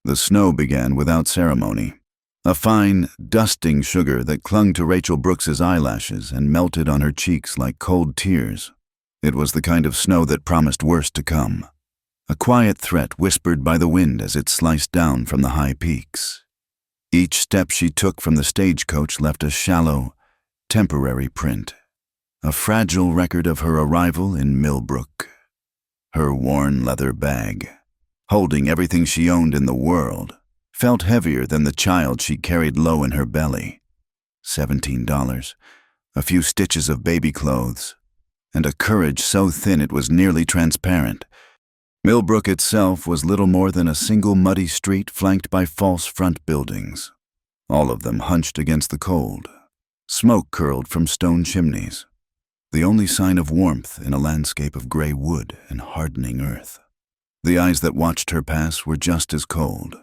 The snow began without ceremony. A fine, dusting sugar that clung to Rachel Brooks's eyelashes and melted on her cheeks like cold tears. It was the kind of snow that promised worse to come. A quiet threat whispered by the wind as it sliced down from the high peaks. Each step she took from the stagecoach left a shallow, temporary print. A fragile record of her arrival in Millbrook. Her worn leather bag, holding everything she owned in the world, felt heavier than the child she carried low in her belly. $17, a few stitches of baby clothes, and a courage so thin it was nearly transparent. Millbrook itself was little more than a single muddy street flanked by false front buildings, all of them hunched against the cold. Smoke curled from stone chimneys, the only sign of warmth in a landscape of gray wood and hardening earth. The eyes that watched her pass were just as cold.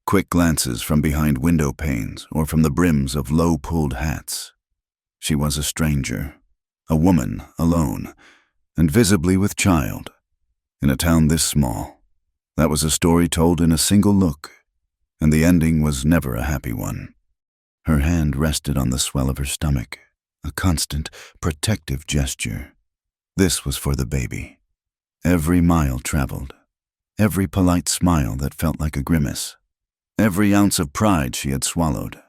Quick glances from behind window panes or from the brims of low-pulled hats. She was a stranger, a woman alone, and visibly with child. In a town this small, that was a story told in a single look, and the ending was never a happy one. Her hand rested on the swell of her stomach, a constant, protective gesture. This was for the baby. Every mile traveled, every polite smile that felt like a grimace, every ounce of pride she had swallowed.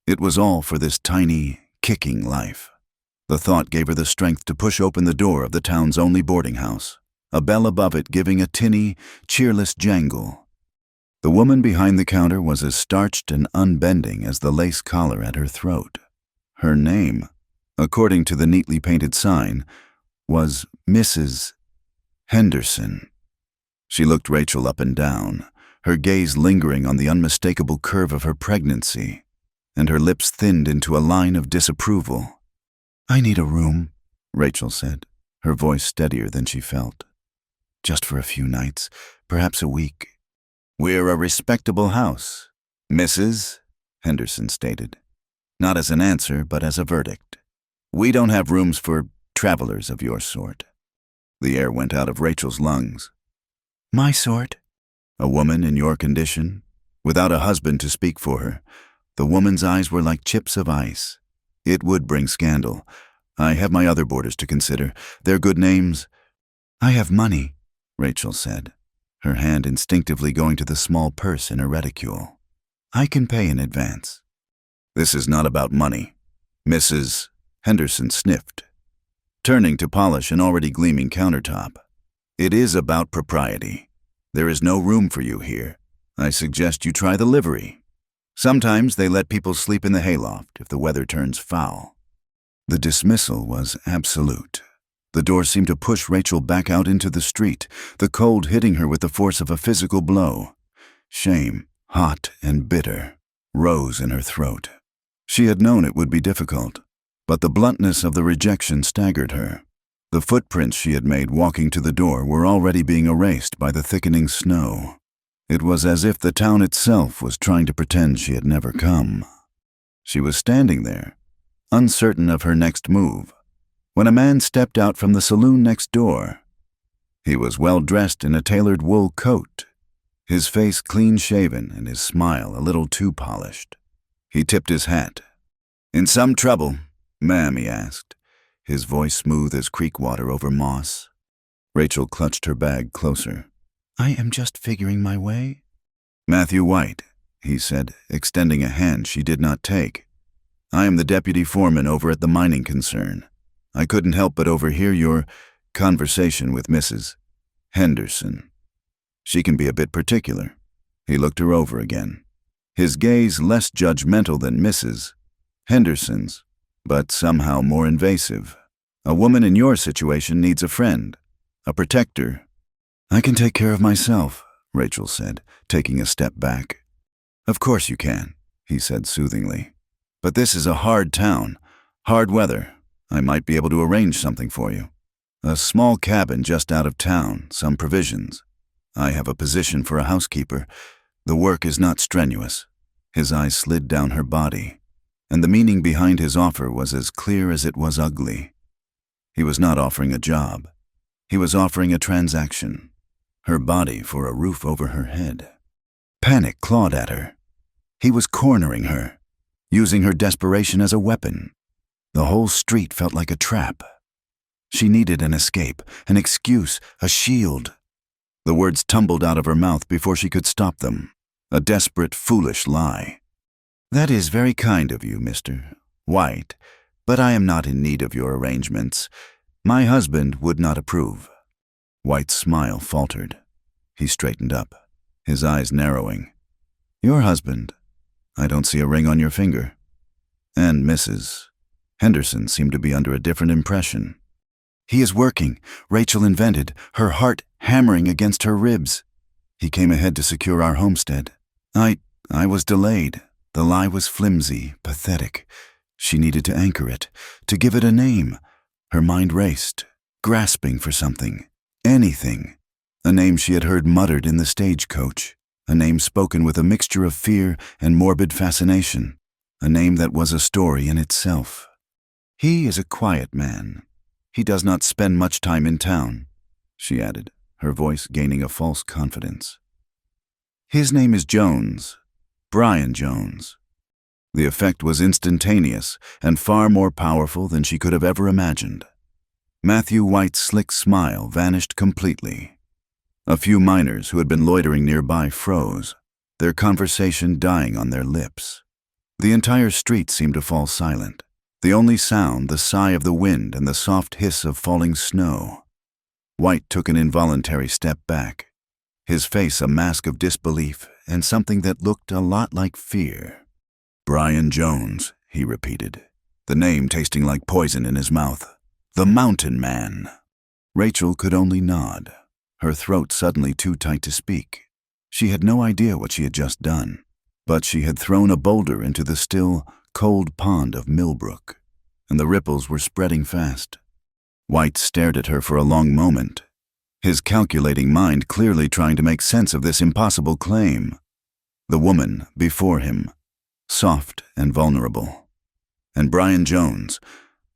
It was all for this tiny, kicking life. The thought gave her the strength to push open the door of the town's only boarding house, a bell above it giving a tinny, cheerless jangle. The woman behind the counter was as starched and unbending as the lace collar at her throat. Her name, according to the neatly painted sign, was Mrs. Henderson. She looked Rachel up and down, her gaze lingering on the unmistakable curve of her pregnancy, and her lips thinned into a line of disapproval. "I need a room," Rachel said, her voice steadier than she felt. "Just for a few nights, perhaps a week." "We're a respectable house, Mrs. Henderson stated, not as an answer but as a verdict. "We don't have rooms for travelers of your sort." The air went out of Rachel's lungs. "My sort?" A woman in your condition, without a husband to speak for her. The woman's eyes were like chips of ice. "It would bring scandal. I have my other boarders to consider. They're good names." "I have money," Rachel said, her hand instinctively going to the small purse in her reticule. "I can pay in advance." "This is not about money," Mrs. Henderson sniffed, turning to polish an already gleaming countertop. "It is about propriety. There is no room for you here. I suggest you try the livery. Sometimes they let people sleep in the hayloft if the weather turns foul." The dismissal was absolute. The door seemed to push Rachel back out into the street, the cold hitting her with the force of a physical blow. Shame, hot and bitter, rose in her throat. She had known it would be difficult, but the bluntness of the rejection staggered her. The footprints she had made walking to the door were already being erased by the thickening snow. It was as if the town itself was trying to pretend she had never come. She was standing there, uncertain of her next move, when a man stepped out from the saloon next door. He was well dressed in a tailored wool coat, his face clean-shaven and his smile a little too polished. He tipped his hat. "In some trouble, ma'am?" he asked, his voice smooth as creek water over moss. Rachel clutched her bag closer. "I am just figuring my way." "Matthew White," he said, extending a hand she did not take. "I am the deputy foreman over at the mining concern. I couldn't help but overhear your conversation with Mrs. Henderson. She can be a bit particular." He looked her over again, his gaze less judgmental than Mrs. Henderson's, but somehow more invasive. "A woman in your situation needs a friend, a protector." "I can take care of myself," Rachel said, taking a step back. "Of course you can," he said soothingly. "But this is a hard town, hard weather. I might be able to arrange something for you. A small cabin just out of town, some provisions. I have a position for a housekeeper. The work is not strenuous." His eyes slid down her body, and the meaning behind his offer was as clear as it was ugly. He was not offering a job. He was offering a transaction. Her body for a roof over her head. Panic clawed at her. He was cornering her, using her desperation as a weapon. The whole street felt like a trap. She needed an escape, an excuse, a shield. The words tumbled out of her mouth before she could stop them. A desperate, foolish lie. "That is very kind of you, Mr. White, but I am not in need of your arrangements. My husband would not approve." White's smile faltered. He straightened up, his eyes narrowing. "Your husband? I don't see a ring on your finger." And Mrs. Henderson seemed to be under a different impression. "He is working," Rachel invented, her heart hammering against her ribs. "He came ahead to secure our homestead. I was delayed. The lie was flimsy, pathetic. She needed to anchor it, to give it a name." Her mind raced, grasping for something, anything. A name she had heard muttered in the stagecoach, a name spoken with a mixture of fear and morbid fascination, a name that was a story in itself. "He is a quiet man. He does not spend much time in town," she added, her voice gaining a false confidence. "His name is Jones, Brian Jones." The effect was instantaneous and far more powerful than she could have ever imagined. Matthew White's slick smile vanished completely. A few miners who had been loitering nearby froze, their conversation dying on their lips. The entire street seemed to fall silent, the only sound the sigh of the wind and the soft hiss of falling snow. White took an involuntary step back, his face a mask of disbelief and something that looked a lot like fear. "Brian Jones," he repeated, the name tasting like poison in his mouth. "The Mountain Man." Rachel could only nod, her throat suddenly too tight to speak. She had no idea what she had just done, but she had thrown a boulder into the still, cold pond of Millbrook, and the ripples were spreading fast. White stared at her for a long moment, his calculating mind clearly trying to make sense of this impossible claim. The woman before him, soft and vulnerable. And Brian Jones,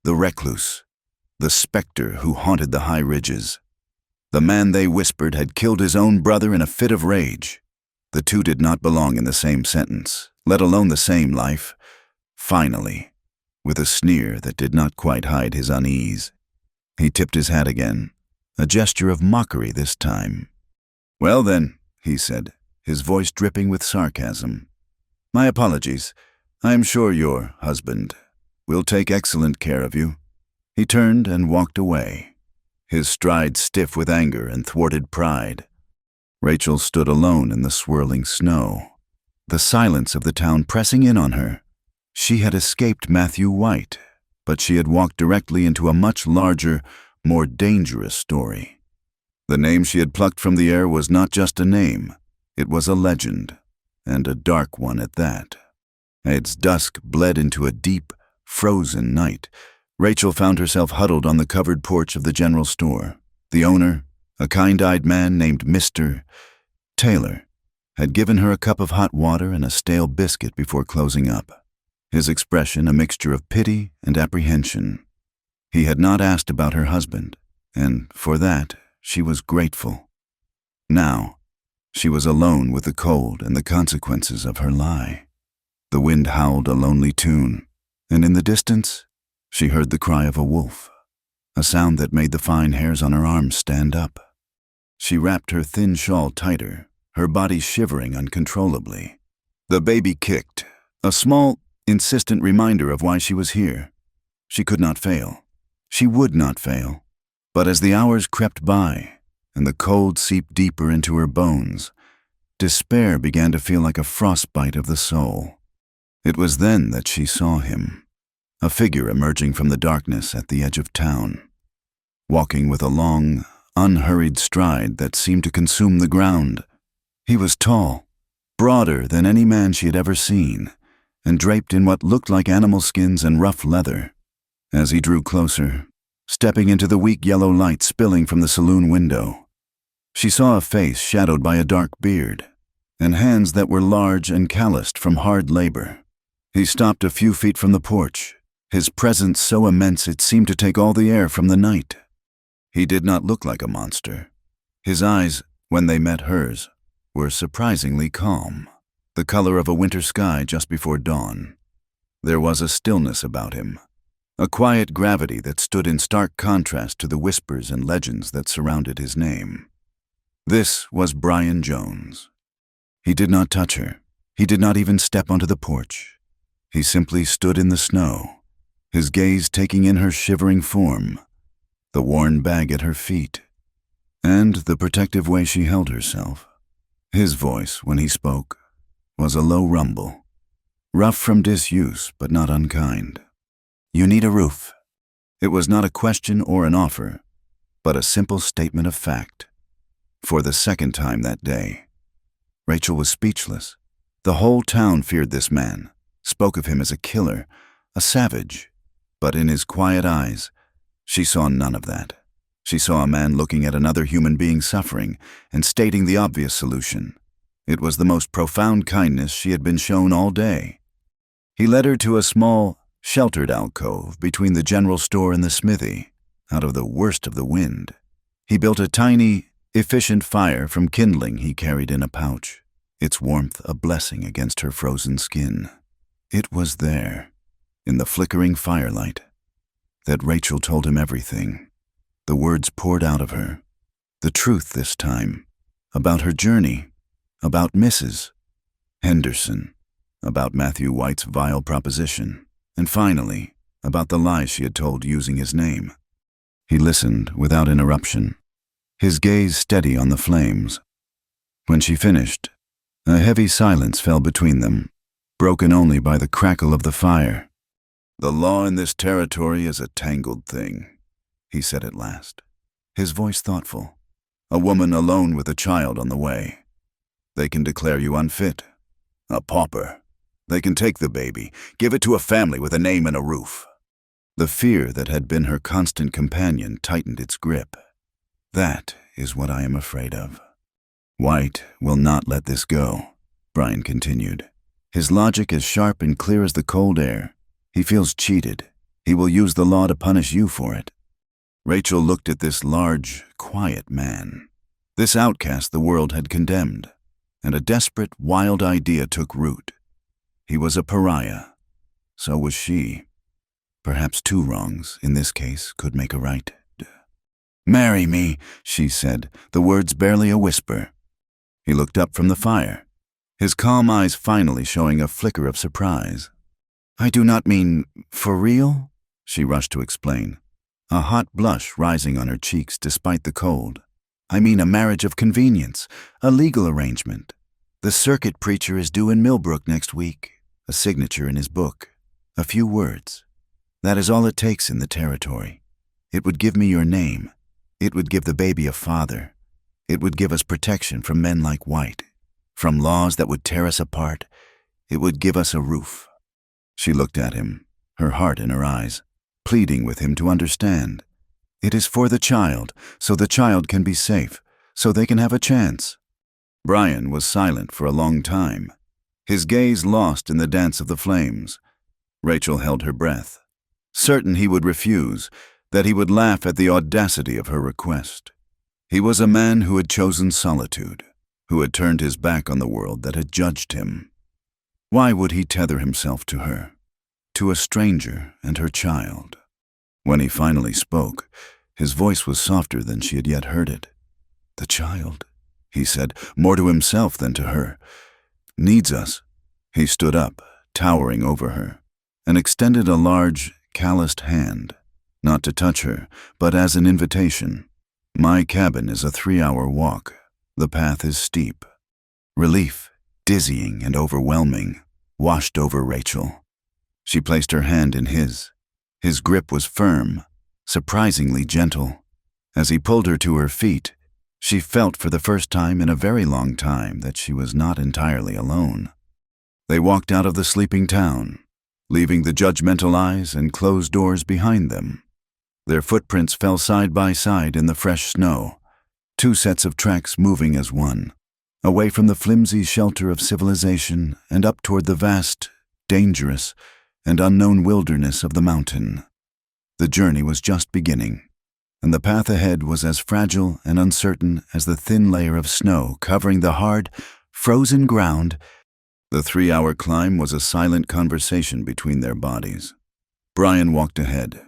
the recluse, the specter who haunted the high ridges. The man they whispered had killed his own brother in a fit of rage. The two did not belong in the same sentence, let alone the same life. Finally, with a sneer that did not quite hide his unease, he tipped his hat again, a gesture of mockery this time. "Well then," he said, his voice dripping with sarcasm. "My apologies. I am sure your husband will take excellent care of you." He turned and walked away, his stride stiff with anger and thwarted pride. Rachel stood alone in the swirling snow, the silence of the town pressing in on her. She had escaped Matthew White, but she had walked directly into a much larger, more dangerous story. The name she had plucked from the air was not just a name, it was a legend, and a dark one at that. Its dusk bled into a deep, frozen night. Rachel found herself huddled on the covered porch of the general store. The owner, a kind-eyed man named Mr. Taylor, had given her a cup of hot water and a stale biscuit before closing up, his expression a mixture of pity and apprehension. He had not asked about her husband, and for that she was grateful. Now, she was alone with the cold and the consequences of her lie. The wind howled a lonely tune, and in the distance, she heard the cry of a wolf, a sound that made the fine hairs on her arms stand up. She wrapped her thin shawl tighter, her body shivering uncontrollably. The baby kicked, a small, insistent reminder of why she was here. She could not fail. She would not fail. But as the hours crept by, and the cold seeped deeper into her bones, despair began to feel like a frostbite of the soul. It was then that she saw him, a figure emerging from the darkness at the edge of town, walking with a long, unhurried stride that seemed to consume the ground. He was tall, broader than any man she had ever seen, and draped in what looked like animal skins and rough leather. As he drew closer, stepping into the weak yellow light spilling from the saloon window, she saw a face shadowed by a dark beard, and hands that were large and calloused from hard labor. He stopped a few feet from the porch, his presence so immense it seemed to take all the air from the night. He did not look like a monster. His eyes, when they met hers, were surprisingly calm, the color of a winter sky just before dawn. There was a stillness about him, a quiet gravity that stood in stark contrast to the whispers and legends that surrounded his name. This was Brian Jones. He did not touch her. He did not even step onto the porch. He simply stood in the snow, his gaze taking in her shivering form, the worn bag at her feet, and the protective way she held herself. His voice, when he spoke, was a low rumble, rough from disuse but not unkind. "You need a roof." It was not a question or an offer, but a simple statement of fact. For the second time that day, Rachel was speechless. The whole town feared this man, spoke of him as a killer, a savage. But in his quiet eyes, she saw none of that. She saw a man looking at another human being suffering and stating the obvious solution. It was the most profound kindness she had been shown all day. He led her to a small, sheltered alcove between the general store and the smithy, out of the worst of the wind. He built a tiny, efficient fire from kindling he carried in a pouch, its warmth a blessing against her frozen skin. It was there, in the flickering firelight, that Rachel told him everything. The words poured out of her. The truth this time, about her journey, about Mrs. Henderson, about Matthew White's vile proposition, and finally, about the lies she had told using his name. He listened without interruption, his gaze steady on the flames. When she finished, a heavy silence fell between them, broken only by the crackle of the fire. "The law in this territory is a tangled thing," he said at last, his voice thoughtful. "A woman alone with a child on the way. They can declare you unfit, a pauper. They can take the baby, give it to a family with a name and a roof." The fear that had been her constant companion tightened its grip. "That is what I am afraid of." "White will not let this go," Brian continued, his logic as sharp and clear as the cold air. "He feels cheated. He will use the law to punish you for it." Rachel looked at this large, quiet man, this outcast the world had condemned, and a desperate, wild idea took root. He was a pariah. So was she. Perhaps two wrongs, in this case, could make a right. "Marry me," she said, the words barely a whisper. He looked up from the fire, his calm eyes finally showing a flicker of surprise. "I do not mean for real," she rushed to explain, a hot blush rising on her cheeks despite the cold. "I mean a marriage of convenience, a legal arrangement. The circuit preacher is due in Millbrook next week, a signature in his book, a few words. That is all it takes in the territory. It would give me your name. It would give the baby a father. It would give us protection from men like White, from laws that would tear us apart. It would give us a roof." She looked at him, her heart in her eyes, pleading with him to understand. "It is for the child, so the child can be safe, so they can have a chance." Brian was silent for a long time, his gaze lost in the dance of the flames. Rachel held her breath, certain he would refuse, that he would laugh at the audacity of her request. He was a man who had chosen solitude, who had turned his back on the world that had judged him. Why would he tether himself to her, to a stranger and her child? When he finally spoke, his voice was softer than she had yet heard it. "The child," he said, more to himself than to her, "needs us." He stood up, towering over her, and extended a large, calloused hand, not to touch her, but as an invitation. "My cabin is a 3-hour walk. The path is steep." Relief, dizzying and overwhelming, washed over Rachel. She placed her hand in his. His grip was firm, surprisingly gentle. As he pulled her to her feet, she felt for the first time in a very long time that she was not entirely alone. They walked out of the sleeping town, leaving the judgmental eyes and closed doors behind them. Their footprints fell side by side in the fresh snow, two sets of tracks moving as one, away from the flimsy shelter of civilization and up toward the vast, dangerous, and unknown wilderness of the mountain. The journey was just beginning. and the path ahead was as fragile and uncertain as the thin layer of snow covering the hard, frozen ground. The 3-hour climb was a silent conversation between their bodies. Brian walked ahead,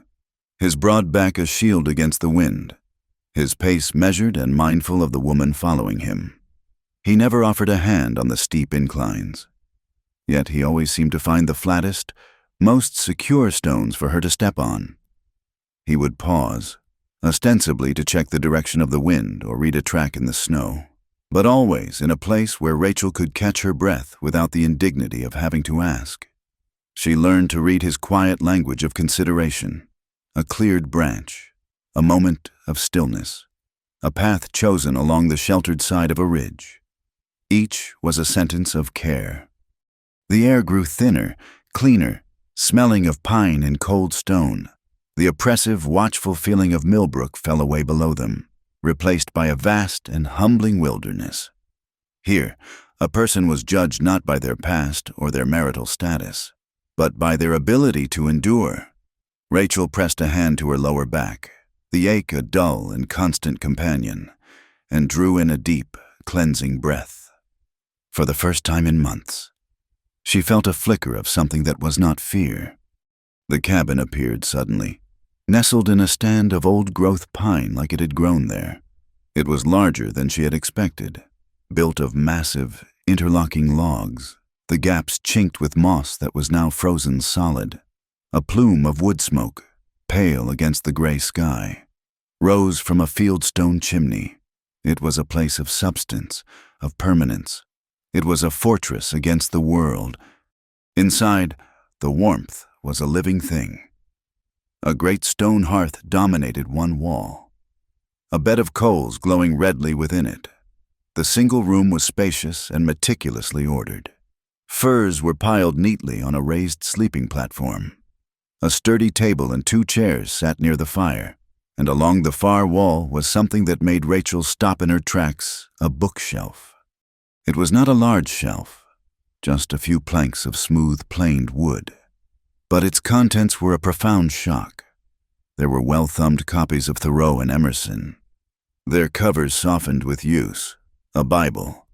his broad back a shield against the wind, his pace measured and mindful of the woman following him. He never offered a hand on the steep inclines. Yet he always seemed to find the flattest, most secure stones for her to step on. He would pause, ostensibly to check the direction of the wind or read a track in the snow, but always in a place where Rachel could catch her breath without the indignity of having to ask. She learned to read his quiet language of consideration, a cleared branch, a moment of stillness, a path chosen along the sheltered side of a ridge. Each was a sentence of care. The air grew thinner, cleaner, smelling of pine and cold stone. The oppressive, watchful feeling of Millbrook fell away below them, replaced by a vast and humbling wilderness. Here, a person was judged not by their past or their marital status, but by their ability to endure. Rachel pressed a hand to her lower back, the ache a dull and constant companion, and drew in a deep, cleansing breath. For the first time in months, she felt a flicker of something that was not fear. The cabin appeared suddenly, nestled in a stand of old-growth pine like it had grown there. It was larger than she had expected, built of massive, interlocking logs, the gaps chinked with moss that was now frozen solid. A plume of wood smoke, pale against the gray sky, rose from a fieldstone chimney. It was a place of substance, of permanence. It was a fortress against the world. Inside, the warmth was a living thing. A great stone hearth dominated one wall, a bed of coals glowing redly within it. The single room was spacious and meticulously ordered. Furs were piled neatly on a raised sleeping platform. A sturdy table and 2 chairs sat near the fire, and along the far wall was something that made Rachel stop in her tracks, a bookshelf. It was not a large shelf, just a few planks of smooth, planed wood. But its contents were a profound shock. There were well-thumbed copies of Thoreau and Emerson, their covers softened with use, a Bible,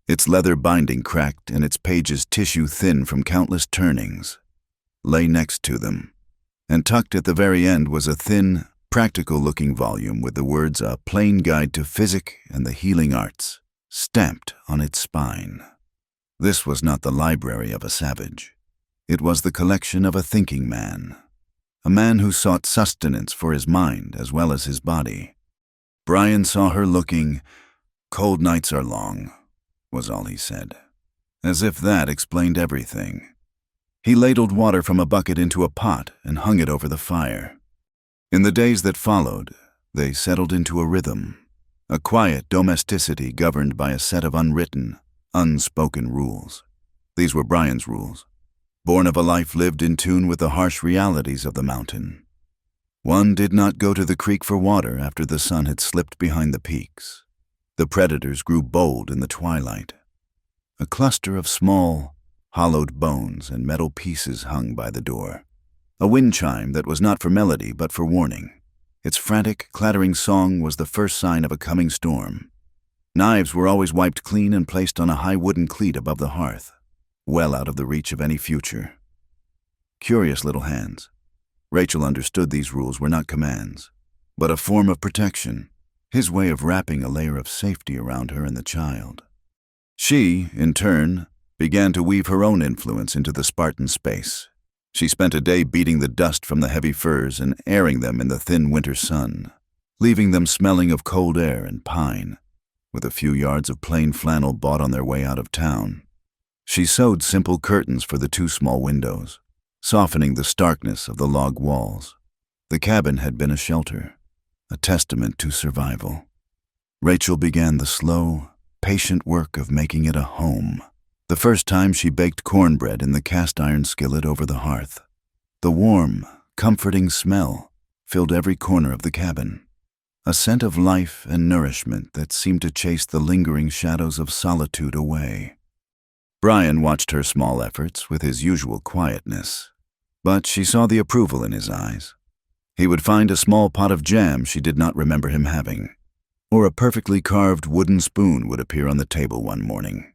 its leather binding cracked and its pages tissue-thin from countless turnings, lay next to them, and tucked at the very end was a thin, practical-looking volume with the words "A Plain Guide to Physic and the Healing Arts" stamped on its spine. This was not the library of a savage. It was the collection of a thinking man, a man who sought sustenance for his mind as well as his body. Brian saw her looking. "Cold nights are long," was all he said, as if that explained everything. He ladled water from a bucket into a pot and hung it over the fire. In the days that followed, they settled into a rhythm, a quiet domesticity governed by a set of unwritten, unspoken rules. These were Brian's rules, born of a life lived in tune with the harsh realities of the mountain. One did not go to the creek for water after the sun had slipped behind the peaks. The predators grew bold in the twilight. A cluster of small, hollowed bones and metal pieces hung by the door. A wind chime that was not for melody but for warning. Its frantic, clattering song was the first sign of a coming storm. Knives were always wiped clean and placed on a high wooden cleat above the hearth, well out of the reach of any future. Curious little hands. Rachel understood these rules were not commands, but a form of protection, his way of wrapping a layer of safety around her and the child. She, in turn, began to weave her own influence into the Spartan space. She spent a day beating the dust from the heavy furs and airing them in the thin winter sun, leaving them smelling of cold air and pine, with a few yards of plain flannel bought on their way out of town. She sewed simple curtains for the 2 small windows, softening the starkness of the log walls. The cabin had been a shelter, a testament to survival. Rachel began the slow, patient work of making it a home. The first time she baked cornbread in the cast-iron skillet over the hearth. The warm, comforting smell filled every corner of the cabin, a scent of life and nourishment that seemed to chase the lingering shadows of solitude away. Brian watched her small efforts with his usual quietness, but she saw the approval in his eyes. He would find a small pot of jam she did not remember him having, or a perfectly carved wooden spoon would appear on the table one morning.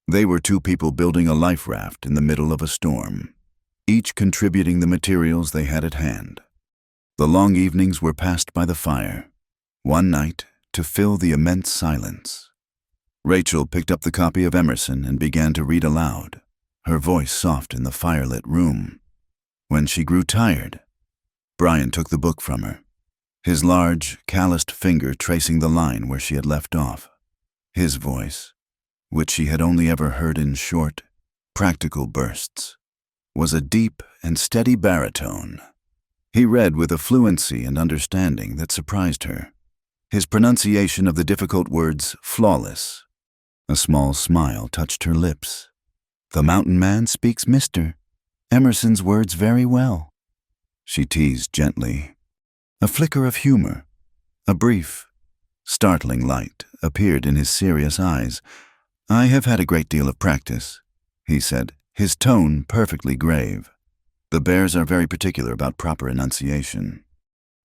They were two people building a life raft in the middle of a storm, each contributing the materials they had at hand. The long evenings were passed by the fire, one night to fill the immense silence. Rachel picked up the copy of Emerson and began to read aloud, her voice soft in the firelit room. When she grew tired, Brian took the book from her, his large, calloused finger tracing the line where she had left off. His voice, which she had only ever heard in short, practical bursts, was a deep and steady baritone. He read with a fluency and understanding that surprised her, his pronunciation of the difficult words flawless. A small smile touched her lips. "The mountain man speaks Mr. Emerson's words very well," she teased gently. A flicker of humor, a brief, startling light appeared in his serious eyes. "I have had a great deal of practice," he said, his tone perfectly grave. "The Bears are very particular about proper enunciation."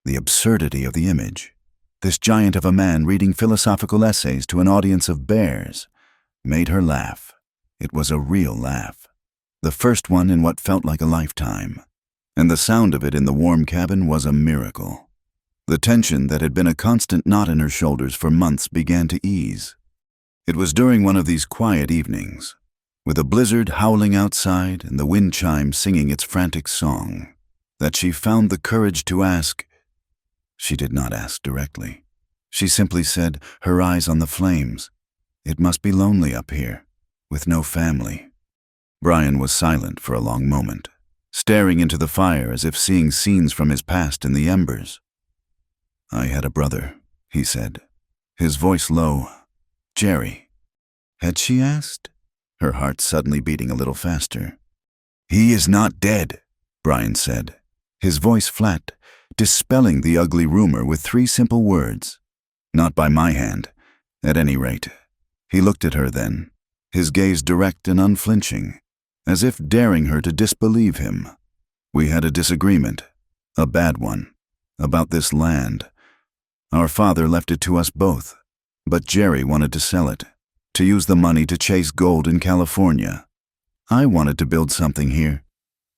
The absurdity of the image, this giant of a man reading philosophical essays to an audience of bears, made her laugh. It was a real laugh, the first one in what felt like a lifetime, and the sound of it in the warm cabin was a miracle. The tension that had been a constant knot in her shoulders for months began to ease. It was during one of these quiet evenings, with a blizzard howling outside and the wind chime singing its frantic song, that she found the courage to ask. She did not ask directly. She simply said, her eyes on the flames, "It must be lonely up here, with no family." Brian was silent for a long moment, staring into the fire as if seeing scenes from his past in the embers. "I had a brother," he said, his voice low. "Jerry." Had she asked? Her heart suddenly beating a little faster. "He is not dead," Brian said, his voice flat, dispelling the ugly rumor with 3 simple words. "Not by my hand, at any rate." He looked at her then, his gaze direct and unflinching, as if daring her to disbelieve him. "We had a disagreement, a bad one, about this land. Our father left it to us both, but Jerry wanted to sell it, to use the money to chase gold in California. I wanted to build something here.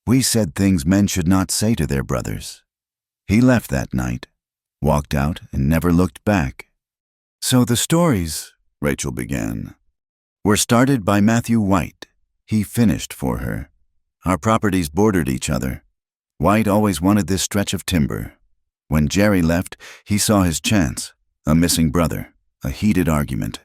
We said things men should not say to their brothers. He left that night, walked out, and never looked back." "So the stories," Rachel began, "were started by Matthew White." He finished for her. "Our properties bordered each other. White always wanted this stretch of timber. When Jerry left, he saw his chance, a missing brother, a heated argument.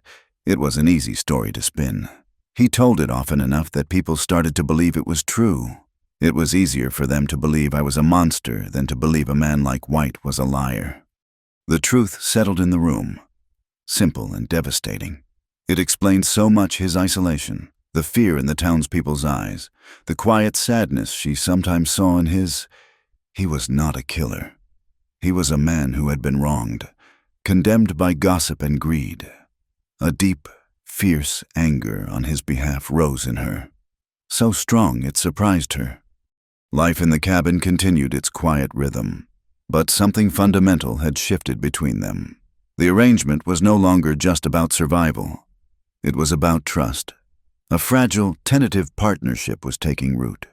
It was an easy story to spin. He told it often enough that people started to believe it was true. It was easier for them to believe I was a monster than to believe a man like White was a liar. The truth settled in the room, simple and devastating. It explained so much: his isolation, the fear in the townspeople's eyes, the quiet sadness she sometimes saw in his. He was not a killer. He was a man who had been wronged, condemned by gossip and greed. A deep, fierce anger on his behalf rose in her, so strong it surprised her. Life in the cabin continued its quiet rhythm, but something fundamental had shifted between them. The arrangement was no longer just about survival. It was about trust. A fragile, tentative partnership was taking root.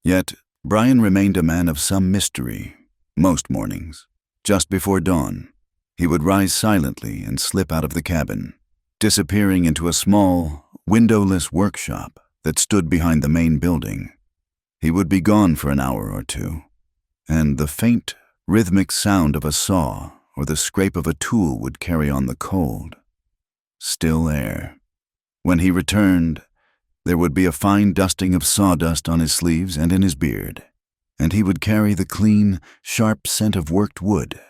Yet, Brian remained a man of some mystery. Most mornings, just before dawn, he would rise silently and slip out of the cabin, disappearing into a small, windowless workshop that stood behind the main building. He would be gone for an hour or two, and the faint, rhythmic sound of a saw or the scrape of a tool would carry on the cold, still air. When he returned, there would be a fine dusting of sawdust on his sleeves and in his beard, and he would carry the clean, sharp scent of worked wood.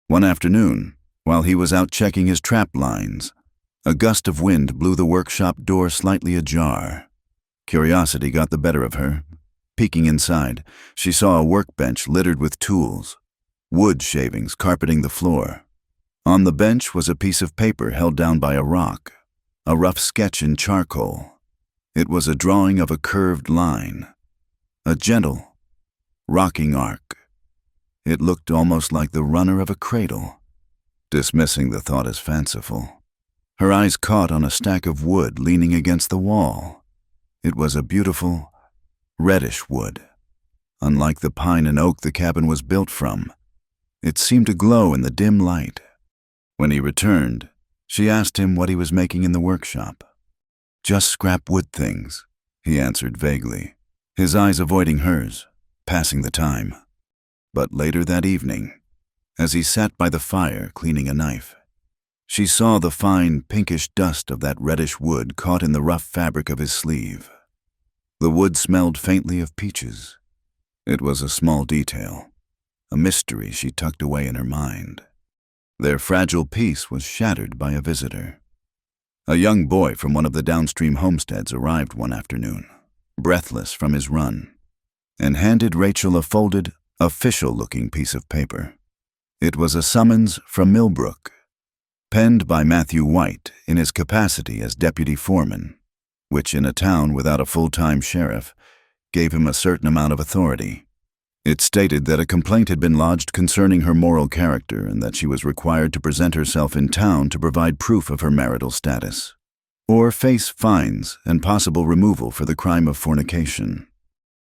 One afternoon, while he was out checking his trap lines, a gust of wind blew the workshop door slightly ajar. Curiosity got the better of her. Peeking inside, she saw a workbench littered with tools, wood shavings carpeting the floor. On the bench was a piece of paper held down by a rock, a rough sketch in charcoal. It was a drawing of a curved line, a gentle, rocking arc. It looked almost like the runner of a cradle. Dismissing the thought as fanciful, her eyes caught on a stack of wood leaning against the wall. It was a beautiful, reddish wood. Unlike the pine and oak the cabin was built from, it seemed to glow in the dim light. When he returned, she asked him what he was making in the workshop. "Just scrap wood things," he answered vaguely, his eyes avoiding hers, passing the time. But later that evening, as he sat by the fire cleaning a knife, she saw the fine pinkish dust of that reddish wood caught in the rough fabric of his sleeve. The wood smelled faintly of peaches. It was a small detail, a mystery she tucked away in her mind. Their fragile peace was shattered by a visitor. A young boy from one of the downstream homesteads arrived one afternoon, breathless from his run, and handed Rachel a folded, official-looking piece of paper. It was a summons from Millbrook, penned by Matthew White in his capacity as deputy foreman, which in a town without a full-time sheriff gave him a certain amount of authority. It stated that a complaint had been lodged concerning her moral character and that she was required to present herself in town to provide proof of her marital status, or face fines and possible removal for the crime of fornication.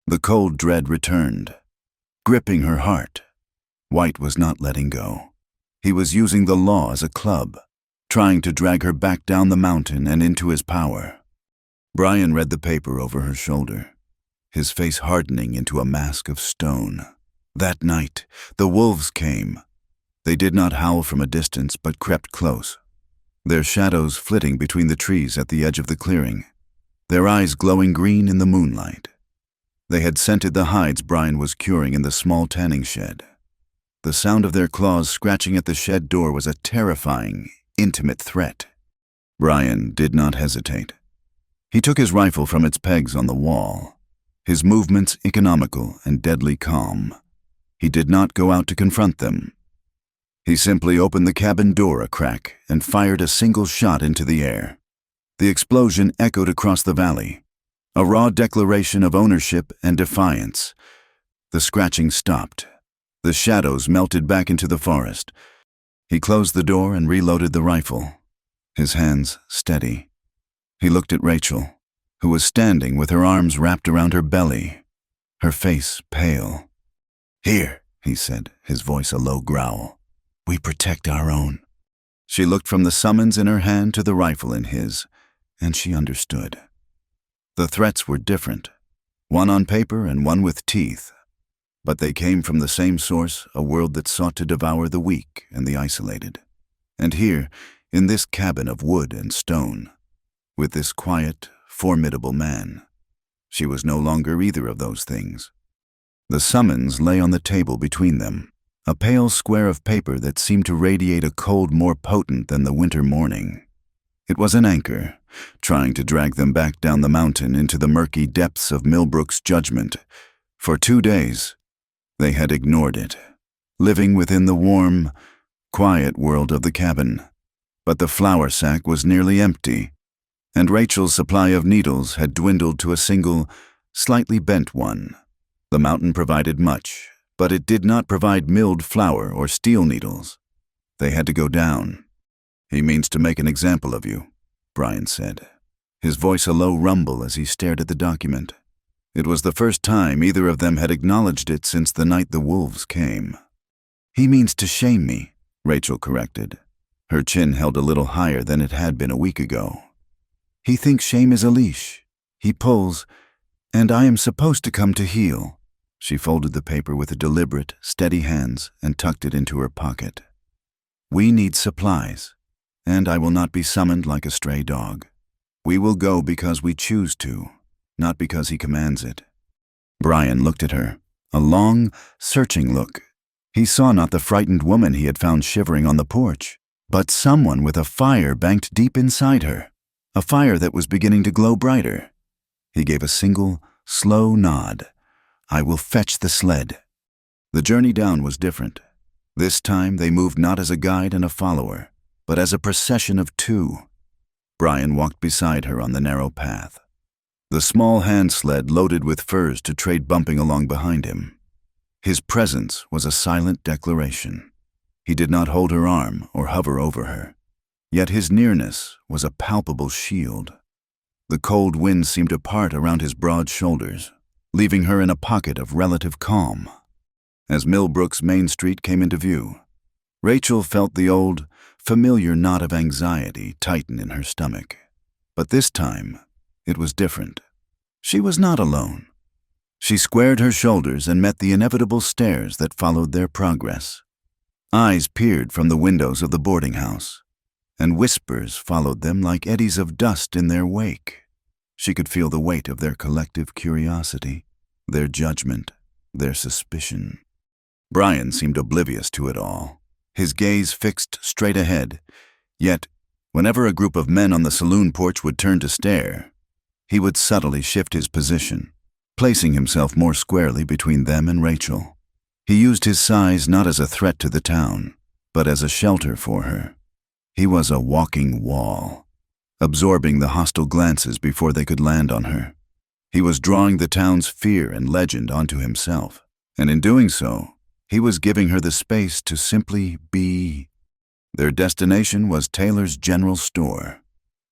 The cold dread returned, gripping her heart. White was not letting go. He was using the law as a club, trying to drag her back down the mountain and into his power. Brian read the paper over her shoulder, his face hardening into a mask of stone. That night, the wolves came. They did not howl from a distance, but crept close, their shadows flitting between the trees at the edge of the clearing, their eyes glowing green in the moonlight. They had scented the hides Brian was curing in the small tanning shed. The sound of their claws scratching at the shed door was a terrifying, intimate threat. Brian did not hesitate. He took his rifle from its pegs on the wall, his movements economical and deadly calm. He did not go out to confront them. He simply opened the cabin door a crack and fired a single shot into the air. The explosion echoed across the valley, a raw declaration of ownership and defiance. The scratching stopped. The shadows melted back into the forest. He closed the door and reloaded the rifle, his hands steady. He looked at Rachel, who was standing with her arms wrapped around her belly, her face pale. "Here," he said, his voice a low growl. "We protect our own." She looked from the summons in her hand to the rifle in his, and she understood. The threats were different, one on paper and one with teeth, but they came from the same source, a world that sought to devour the weak and the isolated. And here, in this cabin of wood and stone, with this quiet, formidable man, she was no longer either of those things. The summons lay on the table between them, a pale square of paper that seemed to radiate a cold more potent than the winter morning. It was an anchor, trying to drag them back down the mountain into the murky depths of Millbrook's judgment. For 2 days, they had ignored it, living within the warm, quiet world of the cabin. But the flour sack was nearly empty, and Rachel's supply of needles had dwindled to a single, slightly bent one. The mountain provided much, but it did not provide milled flour or steel needles. They had to go down. "He means to make an example of you," Brian said, his voice a low rumble as he stared at the document. It was the first time either of them had acknowledged it since the night the wolves came. "He means to shame me," Rachel corrected. Her chin held a little higher than it had been a week ago. "He thinks shame is a leash. He pulls, and I am supposed to come to heel." She folded the paper with deliberate, steady hands and tucked it into her pocket. "We need supplies, and I will not be summoned like a stray dog. We will go because we choose to, not because he commands it." Brian looked at her, a long, searching look. He saw not the frightened woman he had found shivering on the porch, but someone with a fire banked deep inside her, a fire that was beginning to glow brighter. He gave a single, slow nod. "I will fetch the sled." The journey down was different. This time they moved not as a guide and a follower, but as a procession of two. Brian walked beside her on the narrow path, the small hand sled loaded with furs to trade bumping along behind him. His presence was a silent declaration. He did not hold her arm or hover over her, yet his nearness was a palpable shield. The cold wind seemed to part around his broad shoulders, leaving her in a pocket of relative calm. As Millbrook's Main Street came into view, Rachel felt the old, familiar knot of anxiety tighten in her stomach. But this time, it was different. She was not alone. She squared her shoulders and met the inevitable stares that followed their progress. Eyes peered from the windows of the boarding house, and whispers followed them like eddies of dust in their wake. She could feel the weight of their collective curiosity, their judgment, their suspicion. Brian seemed oblivious to it all, his gaze fixed straight ahead, yet, whenever a group of men on the saloon porch would turn to stare, he would subtly shift his position, placing himself more squarely between them and Rachel. He used his size not as a threat to the town, but as a shelter for her. He was a walking wall, absorbing the hostile glances before they could land on her. He was drawing the town's fear and legend onto himself, and in doing so, he was giving her the space to simply be. Their destination was Taylor's General Store.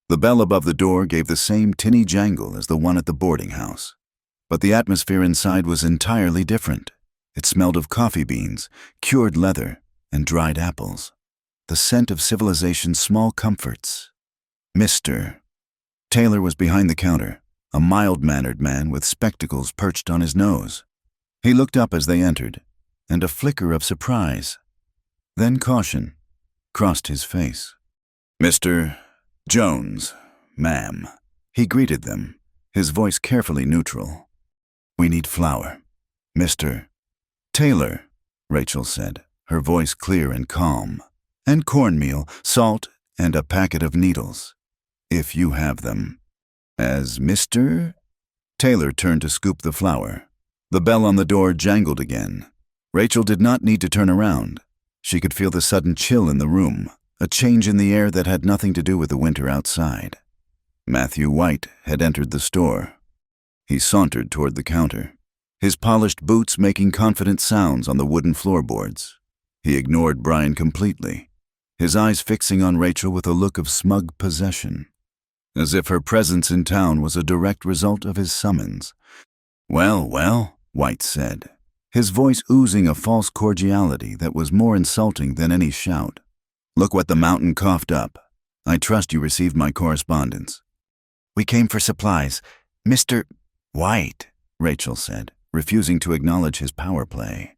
The bell above the door gave the same tinny jangle as the one at the boarding house, but the atmosphere inside was entirely different. It smelled of coffee beans, cured leather, and dried apples. The scent of civilization's small comforts. Mr. Taylor was behind the counter, a mild-mannered man with spectacles perched on his nose. He looked up as they entered, and a flicker of surprise, then caution, crossed his face. "Mr. Jones, ma'am," he greeted them, his voice carefully neutral. "We need flour." "Mr. Taylor," Rachel said, her voice clear and calm. "And cornmeal, salt, and a packet of needles, if you have them." As Mr. Taylor turned to scoop the flour, the bell on the door jangled again. Rachel did not need to turn around. She could feel the sudden chill in the room, a change in the air that had nothing to do with the winter outside. Matthew White had entered the store. He sauntered toward the counter, his polished boots making confident sounds on the wooden floorboards. He ignored Brian completely, his eyes fixing on Rachel with a look of smug possession, as if her presence in town was a direct result of his summons. "Well, well," White said, his voice oozing a false cordiality that was more insulting than any shout. "Look what the mountain coughed up. I trust you received my correspondence." "We came for supplies, Mr. White," Rachel said, refusing to acknowledge his power play.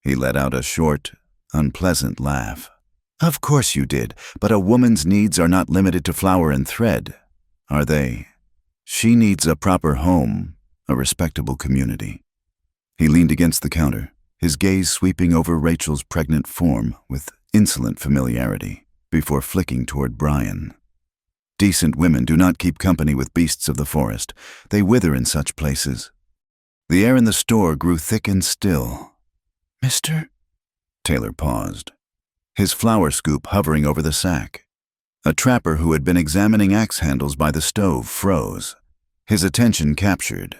He let out a short, unpleasant laugh. "Of course you did, but a woman's needs are not limited to flour and thread, are they? She needs a proper home, a respectable community." He leaned against the counter, his gaze sweeping over Rachel's pregnant form with insolent familiarity, before flicking toward Brian. "Decent women do not keep company with beasts of the forest. They wither in such places." The air in the store grew thick and still. "Mr.?" Taylor paused, his flour scoop hovering over the sack. A trapper who had been examining axe handles by the stove froze, his attention captured.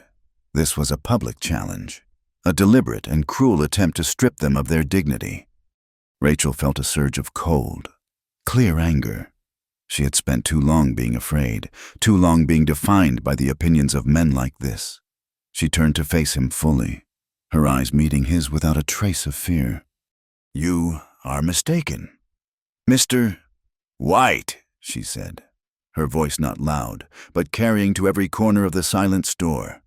This was a public challenge, a deliberate and cruel attempt to strip them of their dignity. Rachel felt a surge of cold, clear anger. She had spent too long being afraid, too long being defined by the opinions of men like this. She turned to face him fully, her eyes meeting his without a trace of fear. "You are mistaken. Mr. White," she said, her voice not loud, but carrying to every corner of the silent store.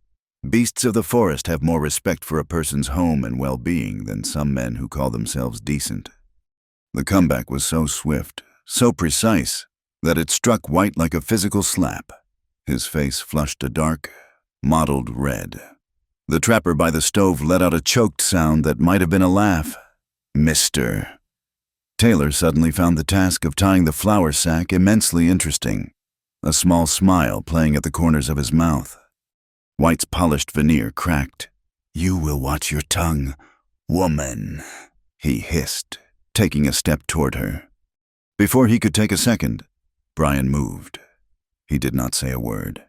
"Beasts of the forest have more respect for a person's home and well-being than some men who call themselves decent." The comeback was so swift, so precise, that it struck White like a physical slap. His face flushed a dark, mottled red. The trapper by the stove let out a choked sound that might have been a laugh. "Mr." Taylor suddenly found the task of tying the flour sack immensely interesting, a small smile playing at the corners of his mouth. White's polished veneer cracked. "You will watch your tongue, woman," he hissed, taking a step toward her. Before he could take a second, Brian moved. He did not say a word.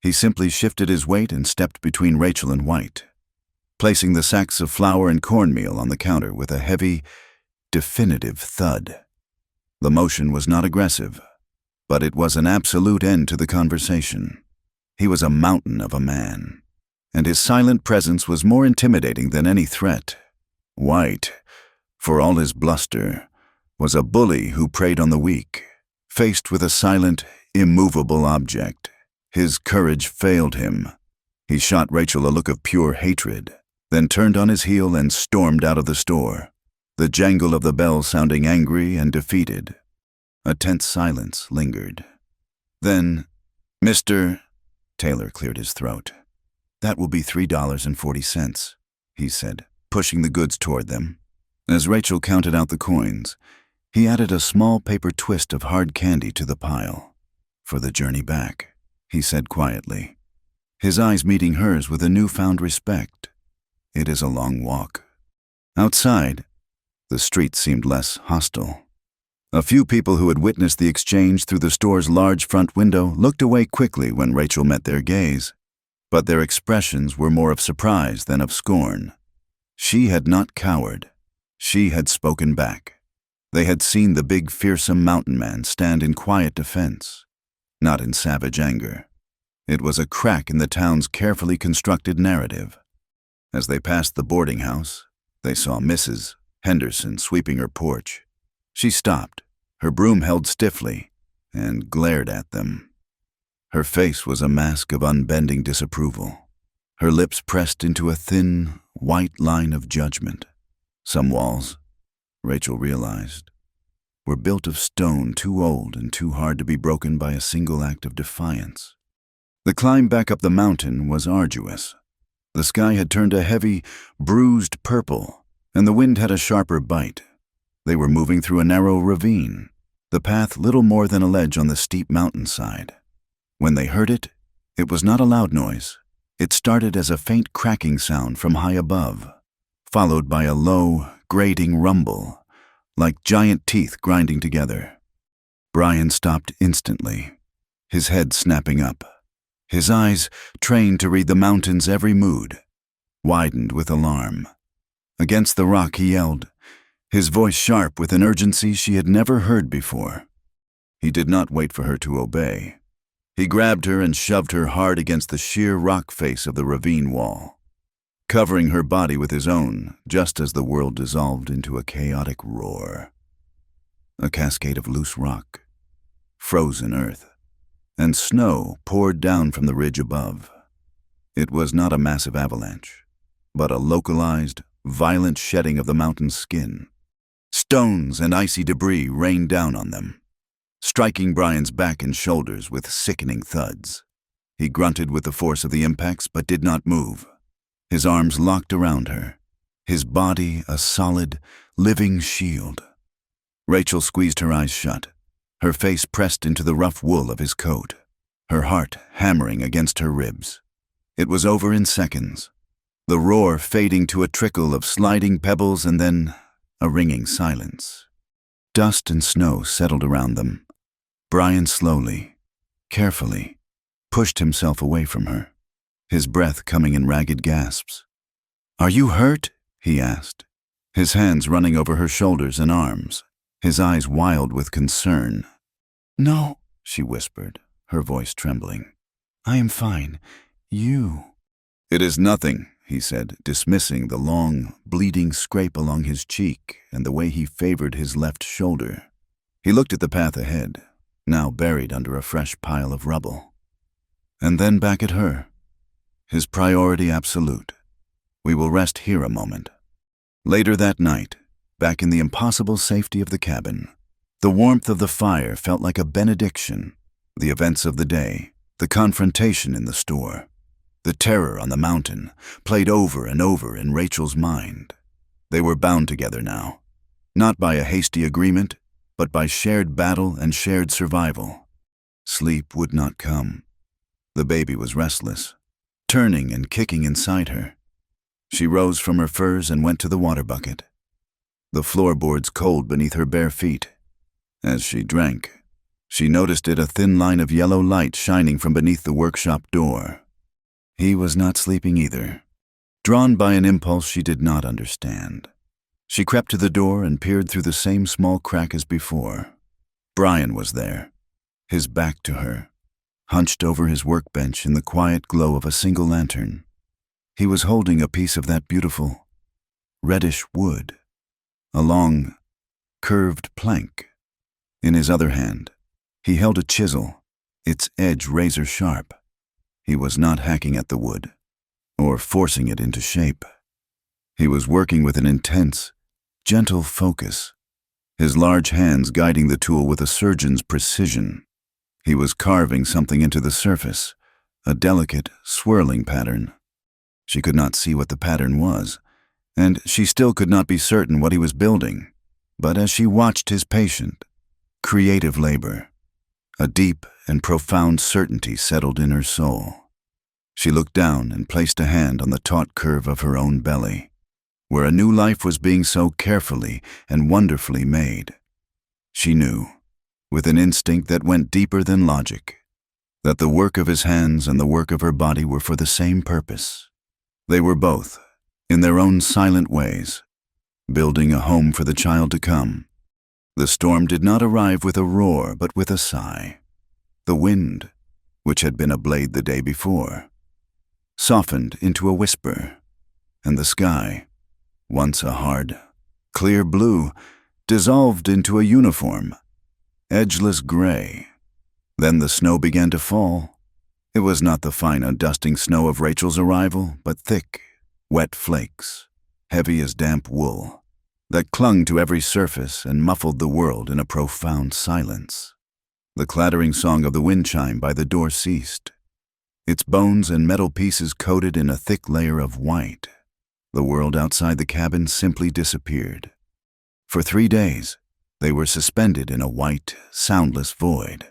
He simply shifted his weight and stepped between Rachel and White. placing the sacks of flour and cornmeal on the counter with a heavy, definitive thud. The motion was not aggressive, but it was an absolute end to the conversation. He was a mountain of a man, and his silent presence was more intimidating than any threat. White, for all his bluster, was a bully who preyed on the weak. Faced with a silent, immovable object, his courage failed him. He shot Rachel a look of pure hatred, then turned on his heel and stormed out of the store, the jangle of the bell sounding angry and defeated. A tense silence lingered. Then, "Mr. Taylor cleared his throat. "That will be $3.40, he said, pushing the goods toward them. As Rachel counted out the coins, he added a small paper twist of hard candy to the pile. "For the journey back," he said quietly, his eyes meeting hers with a newfound respect. "It is a long walk." Outside, the street seemed less hostile. A few people who had witnessed the exchange through the store's large front window looked away quickly when Rachel met their gaze, but their expressions were more of surprise than of scorn. She had not cowered. She had spoken back. They had seen the big, fearsome mountain man stand in quiet defense, not in savage anger. It was a crack in the town's carefully constructed narrative. As they passed the boarding house, they saw Mrs. Henderson sweeping her porch. She stopped, her broom held stiffly, and glared at them. Her face was a mask of unbending disapproval, her lips pressed into a thin, white line of judgment. Some walls, Rachel realized, were built of stone too old and too hard to be broken by a single act of defiance. The climb back up the mountain was arduous. The sky had turned a heavy, bruised purple, and the wind had a sharper bite. They were moving through a narrow ravine, the path little more than a ledge on the steep mountainside. When they heard it, it was not a loud noise. It started as a faint cracking sound from high above, followed by a low, grating rumble, like giant teeth grinding together. Brian stopped instantly, his head snapping up. His eyes, trained to read the mountain's every mood, widened with alarm. Against the rock he yelled, his voice sharp with an urgency she had never heard before. He did not wait for her to obey. He grabbed her and shoved her hard against the sheer rock face of the ravine wall, covering her body with his own just as the world dissolved into a chaotic roar. A cascade of loose rock, frozen earth, and snow poured down from the ridge above. It was not a massive avalanche, but a localized, violent shedding of the mountain's skin. Stones and icy debris rained down on them, striking Brian's back and shoulders with sickening thuds. He grunted with the force of the impacts but did not move, his arms locked around her, his body a solid, living shield. Rachel squeezed her eyes shut, her face pressed into the rough wool of his coat, her heart hammering against her ribs. It was over in seconds, the roar fading to a trickle of sliding pebbles and then a ringing silence. Dust and snow settled around them. Brian slowly, carefully, pushed himself away from her, his breath coming in ragged gasps. "Are you hurt?" he asked, his hands running over her shoulders and arms, his eyes wild with concern. "No," she whispered, her voice trembling. "I am fine. You—" "It is nothing," he said, dismissing the long, bleeding scrape along his cheek and the way he favored his left shoulder. He looked at the path ahead, now buried under a fresh pile of rubble. And then back at her, his priority absolute. "We will rest here a moment." Later that night, back in the impossible safety of the cabin, the warmth of the fire felt like a benediction. The events of the day, the confrontation in the store, the terror on the mountain, played over and over in Rachel's mind. They were bound together now, not by a hasty agreement, but by shared battle and shared survival. Sleep would not come. The baby was restless, turning and kicking inside her. She rose from her furs and went to the water bucket, the floorboards cold beneath her bare feet. As she drank, she noticed a thin line of yellow light shining from beneath the workshop door. He was not sleeping either. Drawn by an impulse she did not understand, she crept to the door and peered through the same small crack as before. Brian was there, his back to her, hunched over his workbench in the quiet glow of a single lantern. He was holding a piece of that beautiful, reddish wood, a long, curved plank. In his other hand, he held a chisel, its edge razor-sharp. He was not hacking at the wood, or forcing it into shape. He was working with an intense, gentle focus, his large hands guiding the tool with a surgeon's precision. He was carving something into the surface, a delicate, swirling pattern. She could not see what the pattern was, and she still could not be certain what he was building. But as she watched his patient, creative labor, a deep and profound certainty settled in her soul. She looked down and placed a hand on the taut curve of her own belly, where a new life was being so carefully and wonderfully made. She knew, with an instinct that went deeper than logic, that the work of his hands and the work of her body were for the same purpose. They were both, in their own silent ways, building a home for the child to come. The storm did not arrive with a roar, but with a sigh. The wind, which had been a blade the day before, softened into a whisper, and the sky, once a hard, clear blue, dissolved into a uniform, edgeless gray. Then the snow began to fall. It was not the fine undusting snow of Rachel's arrival, but thick, wet flakes, heavy as damp wool, that clung to every surface and muffled the world in a profound silence. The clattering song of the wind chime by the door ceased, its bones and metal pieces coated in a thick layer of white. The world outside the cabin simply disappeared. For 3 days, they were suspended in a white, soundless void.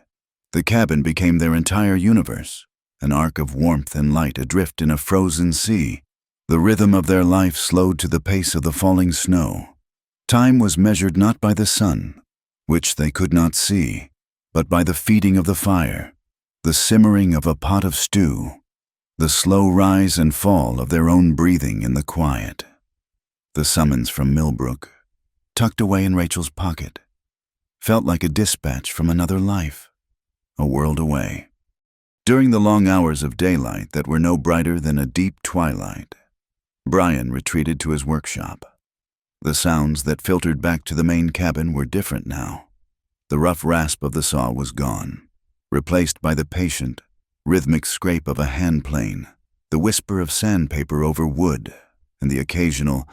The cabin became their entire universe, an arc of warmth and light adrift in a frozen sea. The rhythm of their life slowed to the pace of the falling snow. Time was measured not by the sun, which they could not see, but by the feeding of the fire, the simmering of a pot of stew, the slow rise and fall of their own breathing in the quiet. The summons from Millbrook, tucked away in Rachel's pocket, felt like a dispatch from another life, a world away. During the long hours of daylight that were no brighter than a deep twilight, Brian retreated to his workshop. The sounds that filtered back to the main cabin were different now. The rough rasp of the saw was gone, replaced by the patient, rhythmic scrape of a hand plane, the whisper of sandpaper over wood, and the occasional,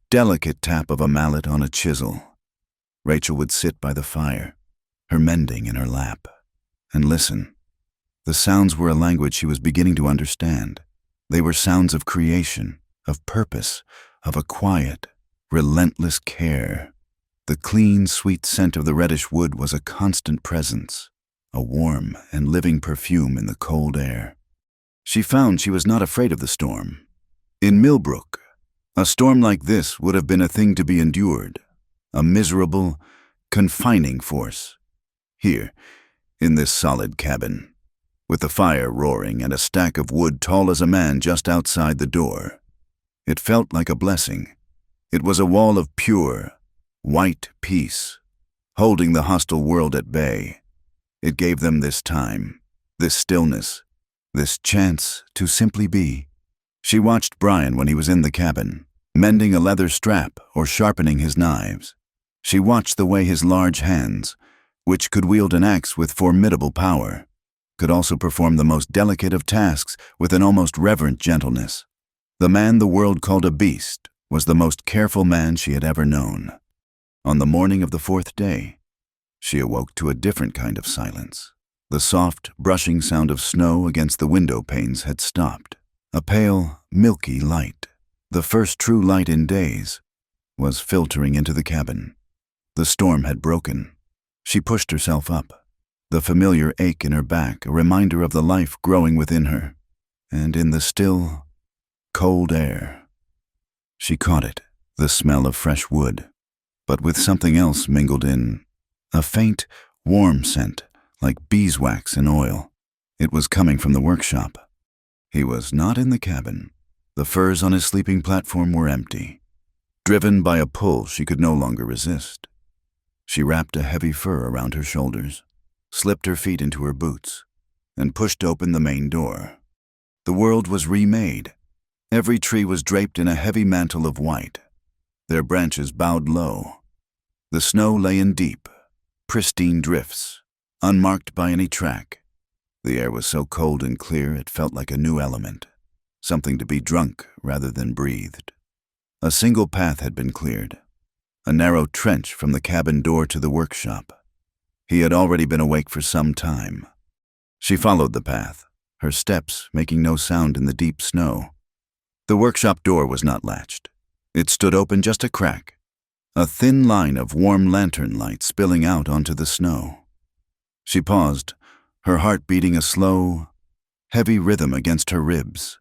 delicate tap of a mallet on a chisel. Rachel would sit by the fire, her mending in her lap, and listen. The sounds were a language she was beginning to understand. They were sounds of creation, of purpose, of a quiet, relentless care. The clean, sweet scent of the reddish wood was a constant presence, a warm and living perfume in the cold air. She found she was not afraid of the storm. In Millbrook, a storm like this would have been a thing to be endured, a miserable, confining force. Here, in this solid cabin, with the fire roaring and a stack of wood tall as a man just outside the door, it felt like a blessing. It was a wall of pure, white peace, holding the hostile world at bay. It gave them this time, this stillness, this chance to simply be. She watched Brian when he was in the cabin, mending a leather strap or sharpening his knives. She watched the way his large hands, which could wield an axe with formidable power, could also perform the most delicate of tasks with an almost reverent gentleness. The man the world called a beast was the most careful man she had ever known. On the morning of the 4th day, she awoke to a different kind of silence. The soft, brushing sound of snow against the window panes had stopped. A pale, milky light, the first true light in days, was filtering into the cabin. The storm had broken. She pushed herself up, the familiar ache in her back a reminder of the life growing within her, and in the still, cold air. She caught it, the smell of fresh wood, but with something else mingled in, a faint, warm scent like beeswax and oil. It was coming from the workshop. He was not in the cabin. The furs on his sleeping platform were empty. Driven by a pull she could no longer resist. She wrapped a heavy fur around her shoulders, slipped her feet into her boots, and pushed open the main door. The world was remade. Every tree was draped in a heavy mantle of white. Their branches bowed low. The snow lay in deep, pristine drifts, unmarked by any track. The air was so cold and clear it felt like a new element, something to be drunk rather than breathed. A single path had been cleared, a narrow trench from the cabin door to the workshop. He had already been awake for some time. She followed the path, her steps making no sound in the deep snow. The workshop door was not latched. It stood open just a crack, a thin line of warm lantern light spilling out onto the snow. She paused, her heart beating a slow, heavy rhythm against her ribs.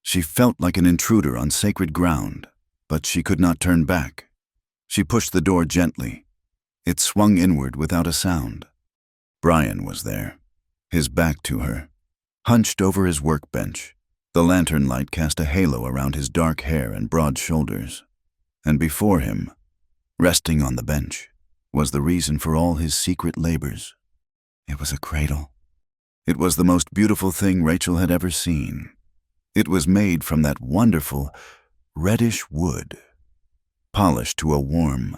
She felt like an intruder on sacred ground, but she could not turn back. She pushed the door gently. It swung inward without a sound. Brian was there, his back to her, hunched over his workbench. The lantern light cast a halo around his dark hair and broad shoulders. And before him, resting on the bench, was the reason for all his secret labors. It was a cradle. It was the most beautiful thing Rachel had ever seen. It was made from that wonderful, reddish wood, polished to a warm,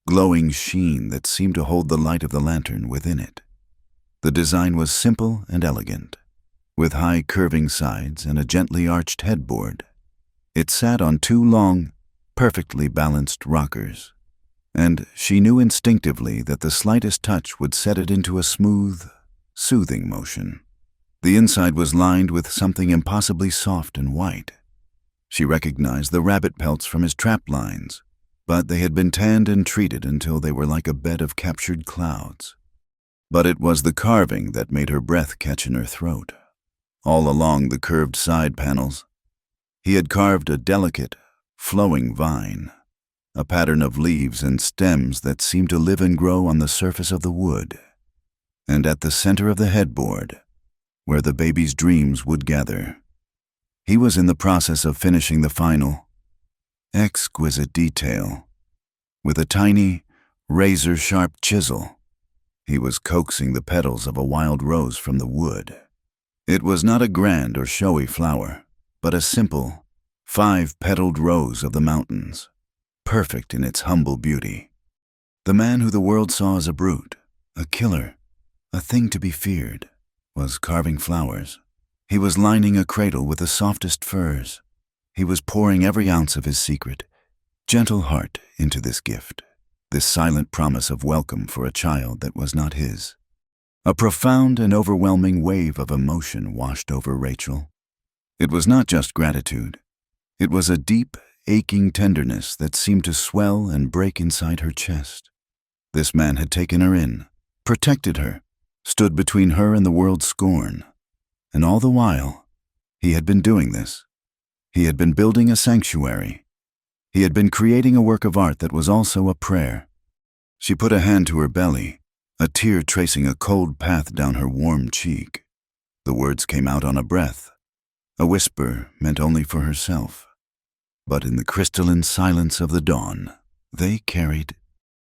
glowing sheen that seemed to hold the light of the lantern within it. The design was simple and elegant, with high curving sides and a gently arched headboard. It sat on two long, perfectly balanced rockers, and she knew instinctively that the slightest touch would set it into a smooth, soothing motion. The inside was lined with something impossibly soft and white. She recognized the rabbit pelts from his trap lines, but they had been tanned and treated until they were like a bed of captured clouds. But it was the carving that made her breath catch in her throat. All along the curved side panels, he had carved a delicate, flowing vine, a pattern of leaves and stems that seemed to live and grow on the surface of the wood. And at the center of the headboard, where the baby's dreams would gather, he was in the process of finishing the final, exquisite detail. With a tiny, razor-sharp chisel, he was coaxing the petals of a wild rose from the wood. It was not a grand or showy flower, but a simple, 5-petaled rose of the mountains, perfect in its humble beauty. The man who the world saw as a brute, a killer, a thing to be feared, was carving flowers. He was lining a cradle with the softest furs. He was pouring every ounce of his secret, gentle heart into this gift, this silent promise of welcome for a child that was not his. A profound and overwhelming wave of emotion washed over Rachel. It was not just gratitude. It was a deep, aching tenderness that seemed to swell and break inside her chest. This man had taken her in, protected her, stood between her and the world's scorn. And all the while, he had been doing this. He had been building a sanctuary. He had been creating a work of art that was also a prayer. She put a hand to her belly, a tear tracing a cold path down her warm cheek. The words came out on a breath, a whisper meant only for herself. But in the crystalline silence of the dawn, they carried.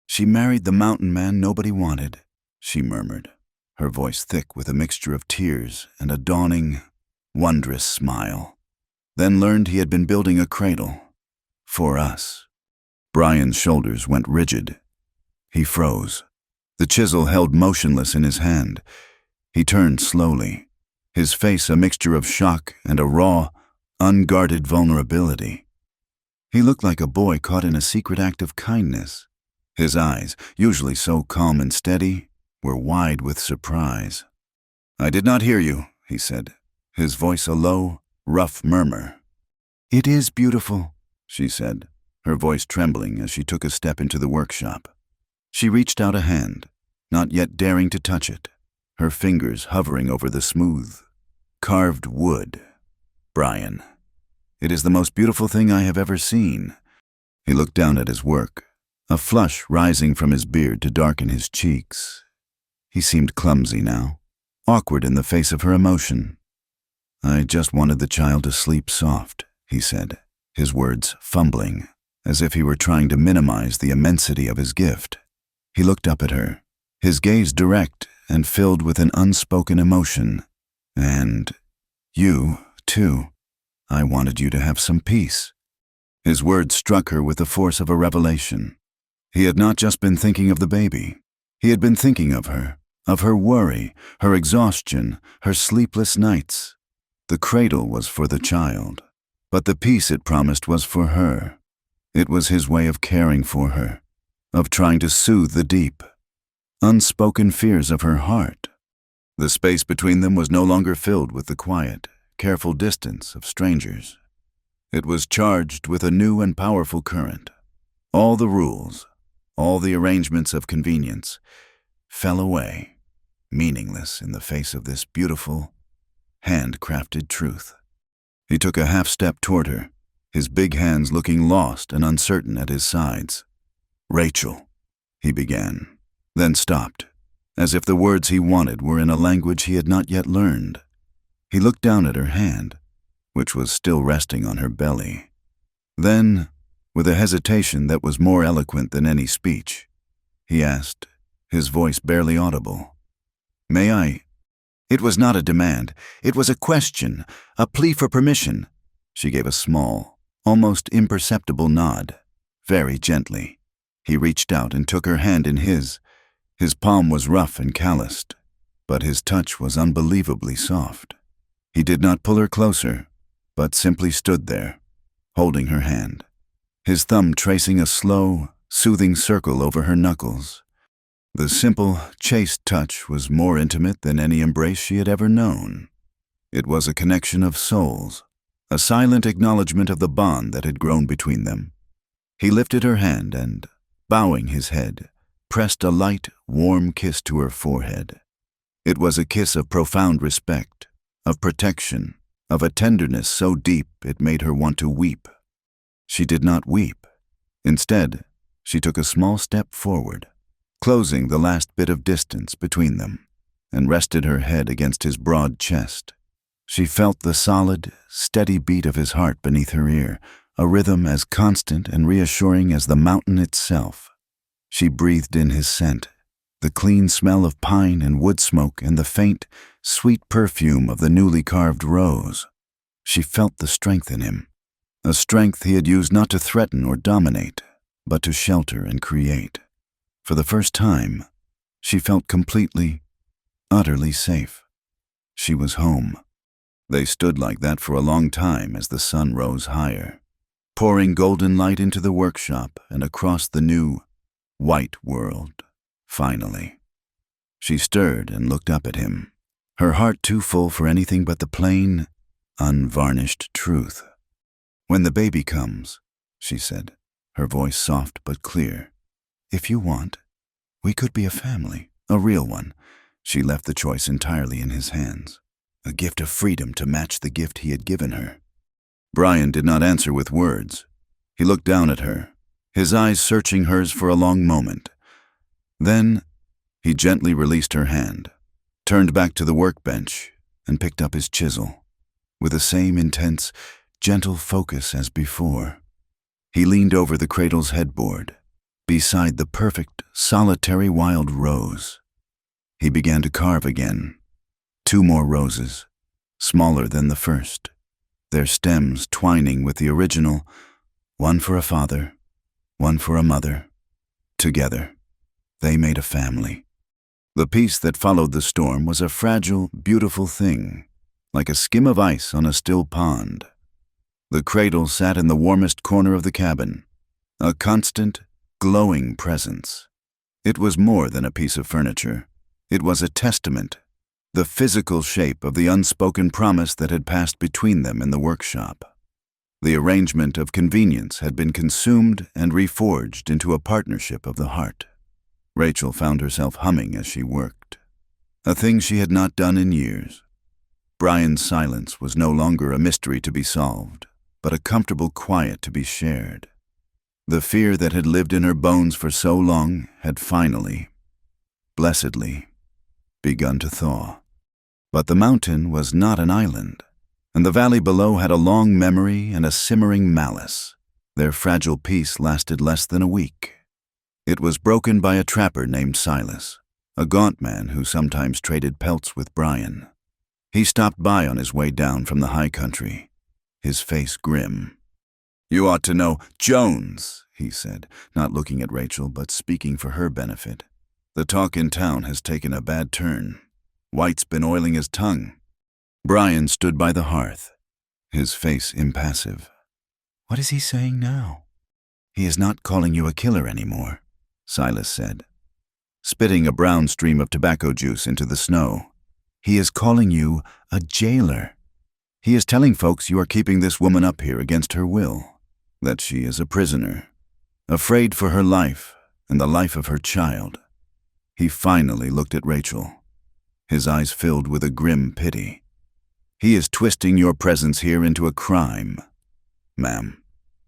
She married the mountain man nobody wanted, she murmured, her voice thick with a mixture of tears and a dawning, wondrous smile. Then learned he had been building a cradle. For us. Brian's shoulders went rigid. He froze. The chisel held motionless in his hand. He turned slowly, his face a mixture of shock and a raw, unguarded vulnerability. He looked like a boy caught in a secret act of kindness. His eyes, usually so calm and steady, were wide with surprise. "I did not hear you," he said, his voice a low, rough murmur. "It is beautiful," she said, her voice trembling as she took a step into the workshop. She reached out a hand, not yet daring to touch it, her fingers hovering over the smooth, carved wood. "Brian, it is the most beautiful thing I have ever seen." He looked down at his work, a flush rising from his beard to darken his cheeks. He seemed clumsy now, awkward in the face of her emotion. "I just wanted the child to sleep soft," he said, his words fumbling, as if he were trying to minimize the immensity of his gift. He looked up at her, his gaze direct and filled with an unspoken emotion. And you, too. I wanted you to have some peace. His words struck her with the force of a revelation. He had not just been thinking of the baby. He had been thinking of her worry, her exhaustion, her sleepless nights. The cradle was for the child, but the peace it promised was for her. It was his way of caring for her, of trying to soothe the deep, unspoken fears of her heart. The space between them was no longer filled with the quiet, careful distance of strangers. It was charged with a new and powerful current. All the rules, all the arrangements of convenience, fell away, meaningless in the face of this beautiful, handcrafted truth. He took a half-step toward her, his big hands looking lost and uncertain at his sides. "Rachel," he began, then stopped, as if the words he wanted were in a language he had not yet learned. He looked down at her hand, which was still resting on her belly. Then, with a hesitation that was more eloquent than any speech, he asked, his voice barely audible, "May I?" It was not a demand. It was a question, a plea for permission. She gave a small, almost imperceptible nod, very gently. He reached out and took her hand in his. His palm was rough and calloused, but his touch was unbelievably soft. He did not pull her closer, but simply stood there, holding her hand, his thumb tracing a slow, soothing circle over her knuckles. The simple, chaste touch was more intimate than any embrace she had ever known. It was a connection of souls, a silent acknowledgement of the bond that had grown between them. He lifted her hand and, bowing his head, pressed a light, warm kiss to her forehead. It was a kiss of profound respect, of protection, of a tenderness so deep it made her want to weep. She did not weep. Instead, she took a small step forward, closing the last bit of distance between them, and rested her head against his broad chest. She felt the solid, steady beat of his heart beneath her ear, a rhythm as constant and reassuring as the mountain itself. She breathed in his scent, the clean smell of pine and wood smoke and the faint, sweet perfume of the newly carved rose. She felt the strength in him, a strength he had used not to threaten or dominate, but to shelter and create. For the first time, she felt completely, utterly safe. She was home. They stood like that for a long time as the sun rose higher, pouring golden light into the workshop and across the new, white world. Finally, she stirred and looked up at him, her heart too full for anything but the plain, unvarnished truth. "When the baby comes," she said, her voice soft but clear, "if you want, we could be a family, a real one." She left the choice entirely in his hands, a gift of freedom to match the gift he had given her. Brian did not answer with words. He looked down at her, his eyes searching hers for a long moment. Then, he gently released her hand, turned back to the workbench, and picked up his chisel, with the same intense, gentle focus as before. He leaned over the cradle's headboard, beside the perfect, solitary wild rose. He began to carve again. 2 more roses, smaller than the first, their stems twining with the original, one for a father, one for a mother. Together, they made a family. The peace that followed the storm was a fragile, beautiful thing, like a skim of ice on a still pond. The cradle sat in the warmest corner of the cabin, a constant, glowing presence. It was more than a piece of furniture. It was a testament, the physical shape of the unspoken promise that had passed between them in the workshop. The arrangement of convenience had been consumed and reforged into a partnership of the heart. Rachel found herself humming as she worked, a thing she had not done in years. Brian's silence was no longer a mystery to be solved, but a comfortable quiet to be shared. The fear that had lived in her bones for so long had finally, blessedly, begun to thaw. But the mountain was not an island. and the valley below had a long memory and a simmering malice. Their fragile peace lasted less than a week. It was broken by a trapper named Silas, a gaunt man who sometimes traded pelts with Brian. He stopped by on his way down from the high country, his face grim. "You ought to know Jones," he said, not looking at Rachel but speaking for her benefit. "The talk in town has taken a bad turn. White's been oiling his tongue." Brian stood by the hearth, his face impassive. "What is he saying now?" "He is not calling you a killer anymore," Silas said, spitting a brown stream of tobacco juice into the snow. "He is calling you a jailer. He is telling folks you are keeping this woman up here against her will, that she is a prisoner, afraid for her life and the life of her child." He finally looked at Rachel, his eyes filled with a grim pity. "He is twisting your presence here into a crime, ma'am.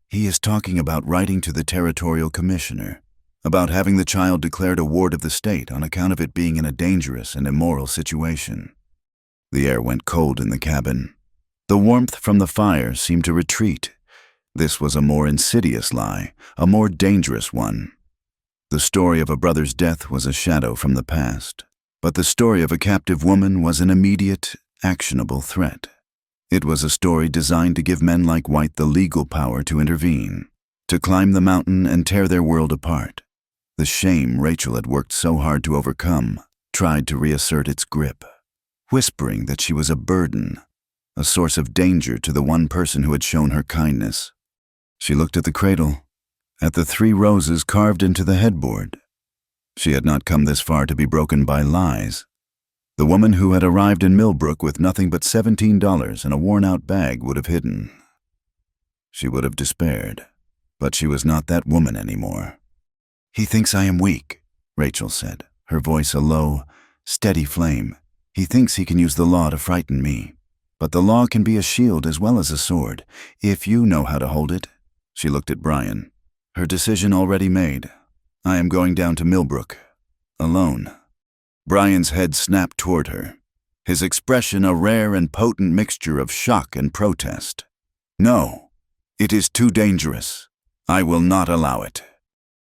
He is talking about writing to the territorial commissioner, about having the child declared a ward of the state on account of it being in a dangerous and immoral situation." The air went cold in the cabin. The warmth from the fire seemed to retreat. This was a more insidious lie, a more dangerous one. The story of a brother's death was a shadow from the past, but the story of a captive woman was an immediate, actionable threat. It was a story designed to give men like White the legal power to intervene, to climb the mountain and tear their world apart. The shame Rachel had worked so hard to overcome tried to reassert its grip, whispering that she was a burden, a source of danger to the one person who had shown her kindness. She looked at the cradle, at the 3 roses carved into the headboard. She had not come this far to be broken by lies. The woman who had arrived in Millbrook with nothing but $17 and a worn-out bag would have hidden. She would have despaired, but she was not that woman anymore. "He thinks I am weak," Rachel said, her voice a low, steady flame. "He thinks he can use the law to frighten me. But the law can be a shield as well as a sword, if you know how to hold it." She looked at Brian, her decision already made. "I am going down to Millbrook, alone." Brian's head snapped toward her, his expression a rare and potent mixture of shock and protest. "No, it is too dangerous. I will not allow it."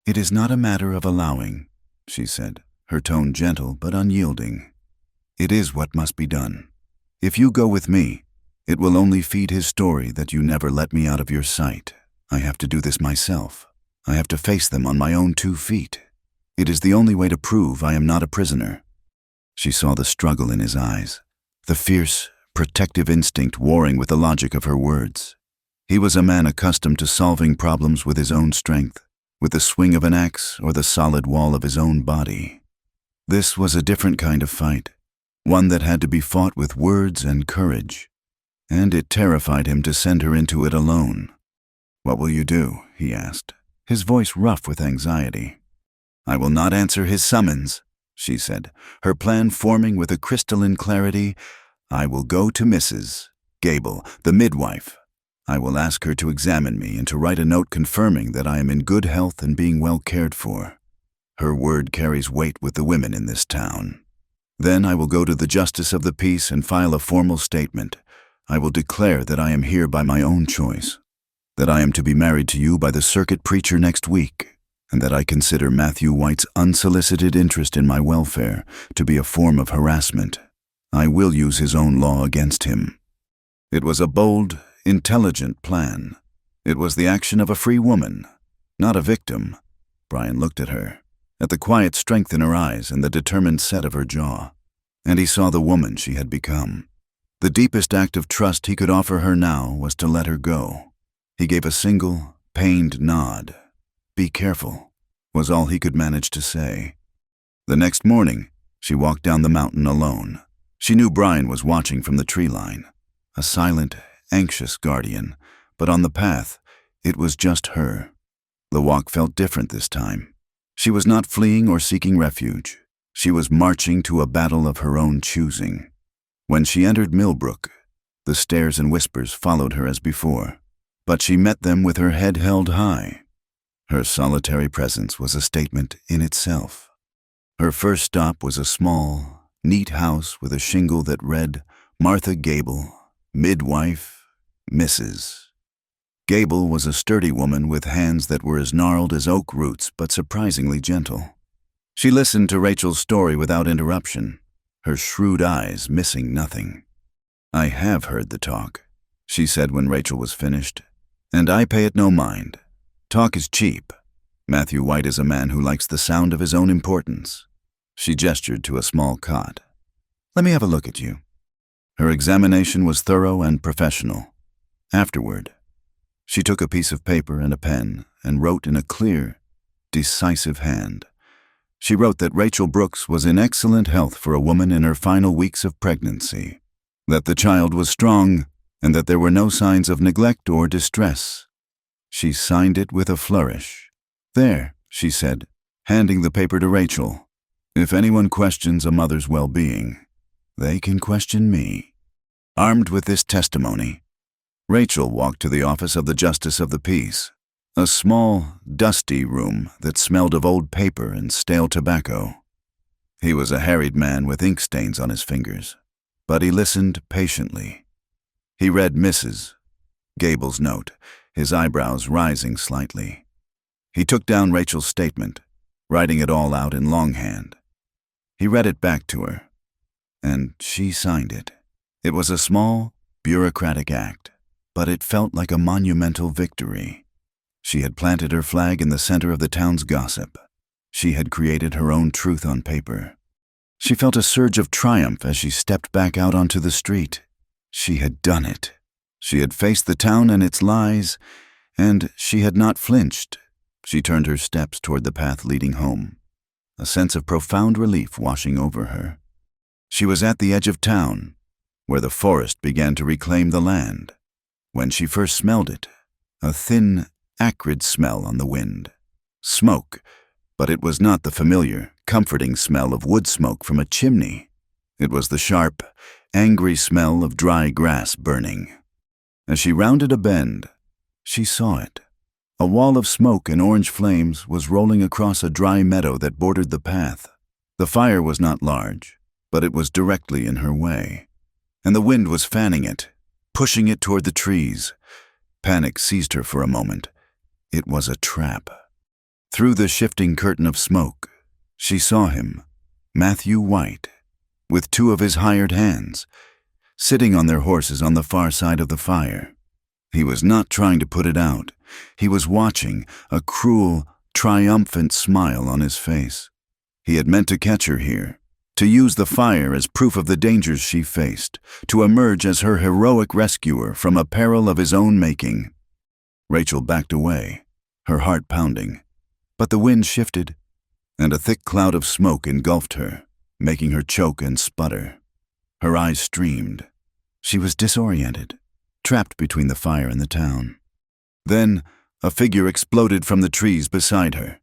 "It is not a matter of allowing," she said, her tone gentle but unyielding. "It is what must be done. If you go with me, it will only feed his story that you never let me out of your sight. I have to do this myself. I have to face them on my own 2 feet. It is the only way to prove I am not a prisoner." She saw the struggle in his eyes, the fierce, protective instinct warring with the logic of her words. He was a man accustomed to solving problems with his own strength, with the swing of an axe or the solid wall of his own body. This was a different kind of fight, one that had to be fought with words and courage, and it terrified him to send her into it alone. "What will you do?" he asked, his voice rough with anxiety. "I will not answer his summons," she said, her plan forming with a crystalline clarity. "I will go to Mrs. Gable, the midwife. I will ask her to examine me and to write a note confirming that I am in good health and being well cared for. Her word carries weight with the women in this town. Then I will go to the Justice of the Peace and file a formal statement. I will declare that I am here by my own choice, that I am to be married to you by the circuit preacher next week, and that I consider Matthew White's unsolicited interest in my welfare to be a form of harassment. I will use his own law against him." It was a bold, intelligent plan. It was the action of a free woman, not a victim. Brian looked at her, at the quiet strength in her eyes and the determined set of her jaw, and he saw the woman she had become. The deepest act of trust he could offer her now was to let her go. He gave a single, pained nod. "Be careful," was all he could manage to say. The next morning, she walked down the mountain alone. She knew Brian was watching from the tree line, a silent, anxious guardian, but on the path, it was just her. The walk felt different this time. She was not fleeing or seeking refuge. She was marching to a battle of her own choosing. When she entered Millbrook, the stares and whispers followed her as before, but she met them with her head held high. Her solitary presence was a statement in itself. Her first stop was a small, neat house with a shingle that read Martha Gable, midwife, Mrs. Gable was a sturdy woman with hands that were as gnarled as oak roots but surprisingly gentle. She listened to Rachel's story without interruption, her shrewd eyes missing nothing. "I have heard the talk," she said when Rachel was finished, "and I pay it no mind. Talk is cheap. Matthew White is a man who likes the sound of his own importance." She gestured to a small cot. "Let me have a look at you." Her examination was thorough and professional. Afterward, she took a piece of paper and a pen and wrote in a clear, decisive hand. She wrote that Rachel Brooks was in excellent health for a woman in her final weeks of pregnancy, that the child was strong, and that there were no signs of neglect or distress. She signed it with a flourish. "There," she said, handing the paper to Rachel. "If anyone questions a mother's well-being, they can question me." Armed with this testimony, Rachel walked to the office of the Justice of the Peace, a small, dusty room that smelled of old paper and stale tobacco. He was a harried man with ink stains on his fingers, but he listened patiently. He read Mrs. Gable's note, his eyebrows rising slightly. He took down Rachel's statement, writing it all out in longhand. He read it back to her, and she signed it. It was a small, bureaucratic act, but it felt like a monumental victory. She had planted her flag in the center of the town's gossip. She had created her own truth on paper. She felt a surge of triumph as she stepped back out onto the street. She had done it. She had faced the town and its lies, and she had not flinched. She turned her steps toward the path leading home, a sense of profound relief washing over her. She was at the edge of town, where the forest began to reclaim the land. When she first smelled it, a thin, acrid smell on the wind. Smoke, but it was not the familiar, comforting smell of wood smoke from a chimney. It was the sharp, angry smell of dry grass burning. As she rounded a bend, she saw it. A wall of smoke and orange flames was rolling across a dry meadow that bordered the path. The fire was not large, but it was directly in her way, and the wind was fanning it, pushing it toward the trees. Panic seized her for a moment. It was a trap. Through the shifting curtain of smoke, she saw him, Matthew White, with two of his hired hands, sitting on their horses on the far side of the fire. He was not trying to put it out. He was watching, a cruel, triumphant smile on his face. He had meant to catch her here, to use the fire as proof of the dangers she faced, to emerge as her heroic rescuer from a peril of his own making. Rachel backed away, her heart pounding, but the wind shifted, and a thick cloud of smoke engulfed her, making her choke and sputter. Her eyes streamed. She was disoriented, trapped between the fire and the town. Then, a figure exploded from the trees beside her.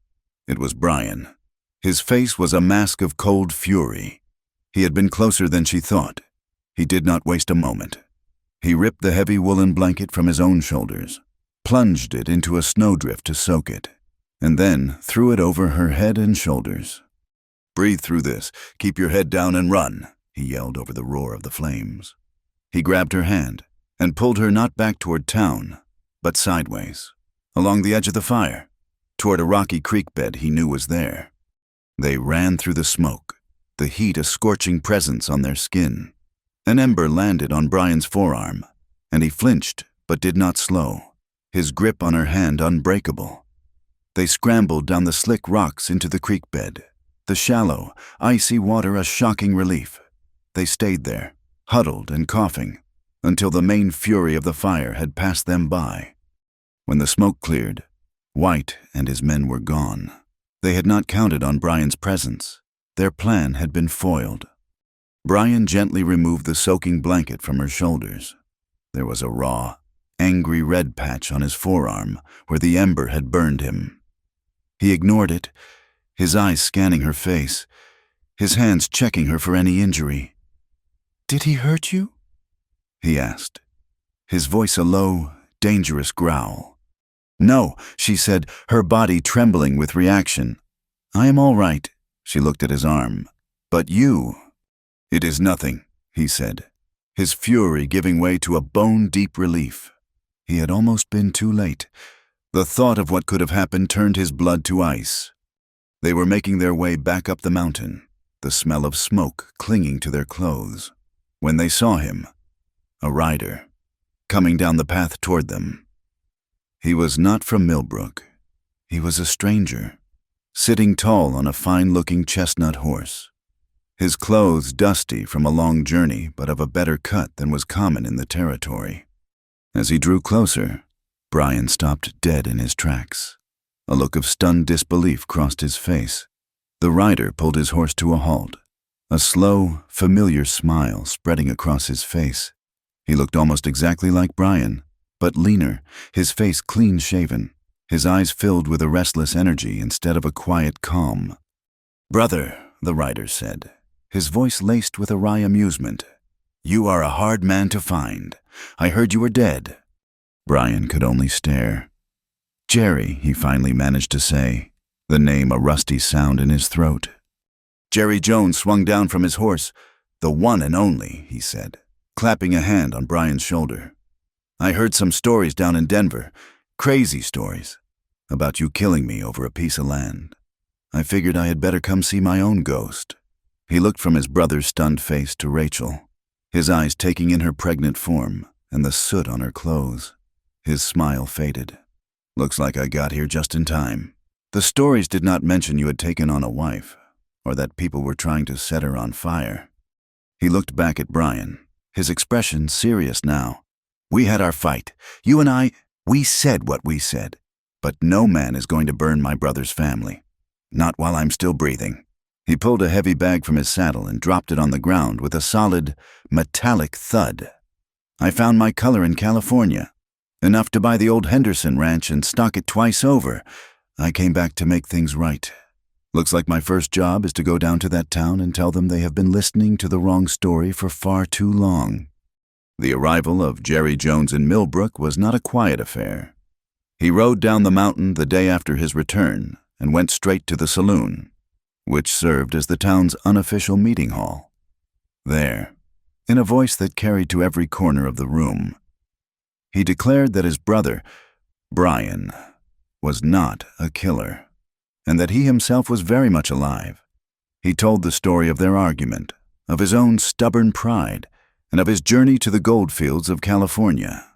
It was Brian. His face was a mask of cold fury. He had been closer than she thought. He did not waste a moment. He ripped the heavy woolen blanket from his own shoulders, plunged it into a snowdrift to soak it, and then threw it over her head and shoulders. "Breathe through this. Keep your head down and run," he yelled over the roar of the flames. He grabbed her hand and pulled her not back toward town, but sideways, along the edge of the fire, toward a rocky creek bed he knew was there. They ran through the smoke, the heat a scorching presence on their skin. An ember landed on Brian's forearm, and he flinched but did not slow, his grip on her hand unbreakable. They scrambled down the slick rocks into the creek bed, the shallow, icy water a shocking relief. They stayed there, huddled and coughing, until the main fury of the fire had passed them by. When the smoke cleared, White and his men were gone. They had not counted on Brian's presence. Their plan had been foiled. Brian gently removed the soaking blanket from her shoulders. There was a raw, angry red patch on his forearm where the ember had burned him. He ignored it, his eyes scanning her face, his hands checking her for any injury. "Did he hurt you?" he asked, his voice a low, dangerous growl. "No," she said, her body trembling with reaction. "I am all right." She looked at his arm. "But you—" "It is nothing," he said, his fury giving way to a bone-deep relief. He had almost been too late. The thought of what could have happened turned his blood to ice. They were making their way back up the mountain, the smell of smoke clinging to their clothes, when they saw him, a rider, coming down the path toward them. He was not from Millbrook. He was a stranger, sitting tall on a fine-looking chestnut horse, his clothes dusty from a long journey but of a better cut than was common in the territory. As he drew closer, Brian stopped dead in his tracks. A look of stunned disbelief crossed his face. The rider pulled his horse to a halt, a slow, familiar smile spreading across his face. He looked almost exactly like Brian, but leaner, his face clean-shaven, his eyes filled with a restless energy instead of a quiet calm. "Brother," the rider said, his voice laced with a wry amusement, "you are a hard man to find. I heard you were dead." Brian could only stare. "Jerry," he finally managed to say, the name a rusty sound in his throat. Jerry Jones swung down from his horse. "The one and only," he said, clapping a hand on Brian's shoulder. "I heard some stories down in Denver, crazy stories, about you killing me over a piece of land. I figured I had better come see my own ghost." He looked from his brother's stunned face to Rachel, his eyes taking in her pregnant form and the soot on her clothes. His smile faded. "Looks like I got here just in time. The stories did not mention you had taken on a wife, or that people were trying to set her on fire." He looked back at Brian, his expression serious now. "We had our fight. You and I, we said what we said. But no man is going to burn my brother's family. Not while I'm still breathing." He pulled a heavy bag from his saddle and dropped it on the ground with a solid, metallic thud. "I found my color in California. Enough to buy the old Henderson ranch and stock it twice over. I came back to make things right. Looks like my first job is to go down to that town and tell them they have been listening to the wrong story for far too long." The arrival of Jerry Jones in Millbrook was not a quiet affair. He rode down the mountain the day after his return and went straight to the saloon, which served as the town's unofficial meeting hall. There, in a voice that carried to every corner of the room, he declared that his brother, Brian, was not a killer, and that he himself was very much alive. He told the story of their argument, of his own stubborn pride, and of his journey to the goldfields of California.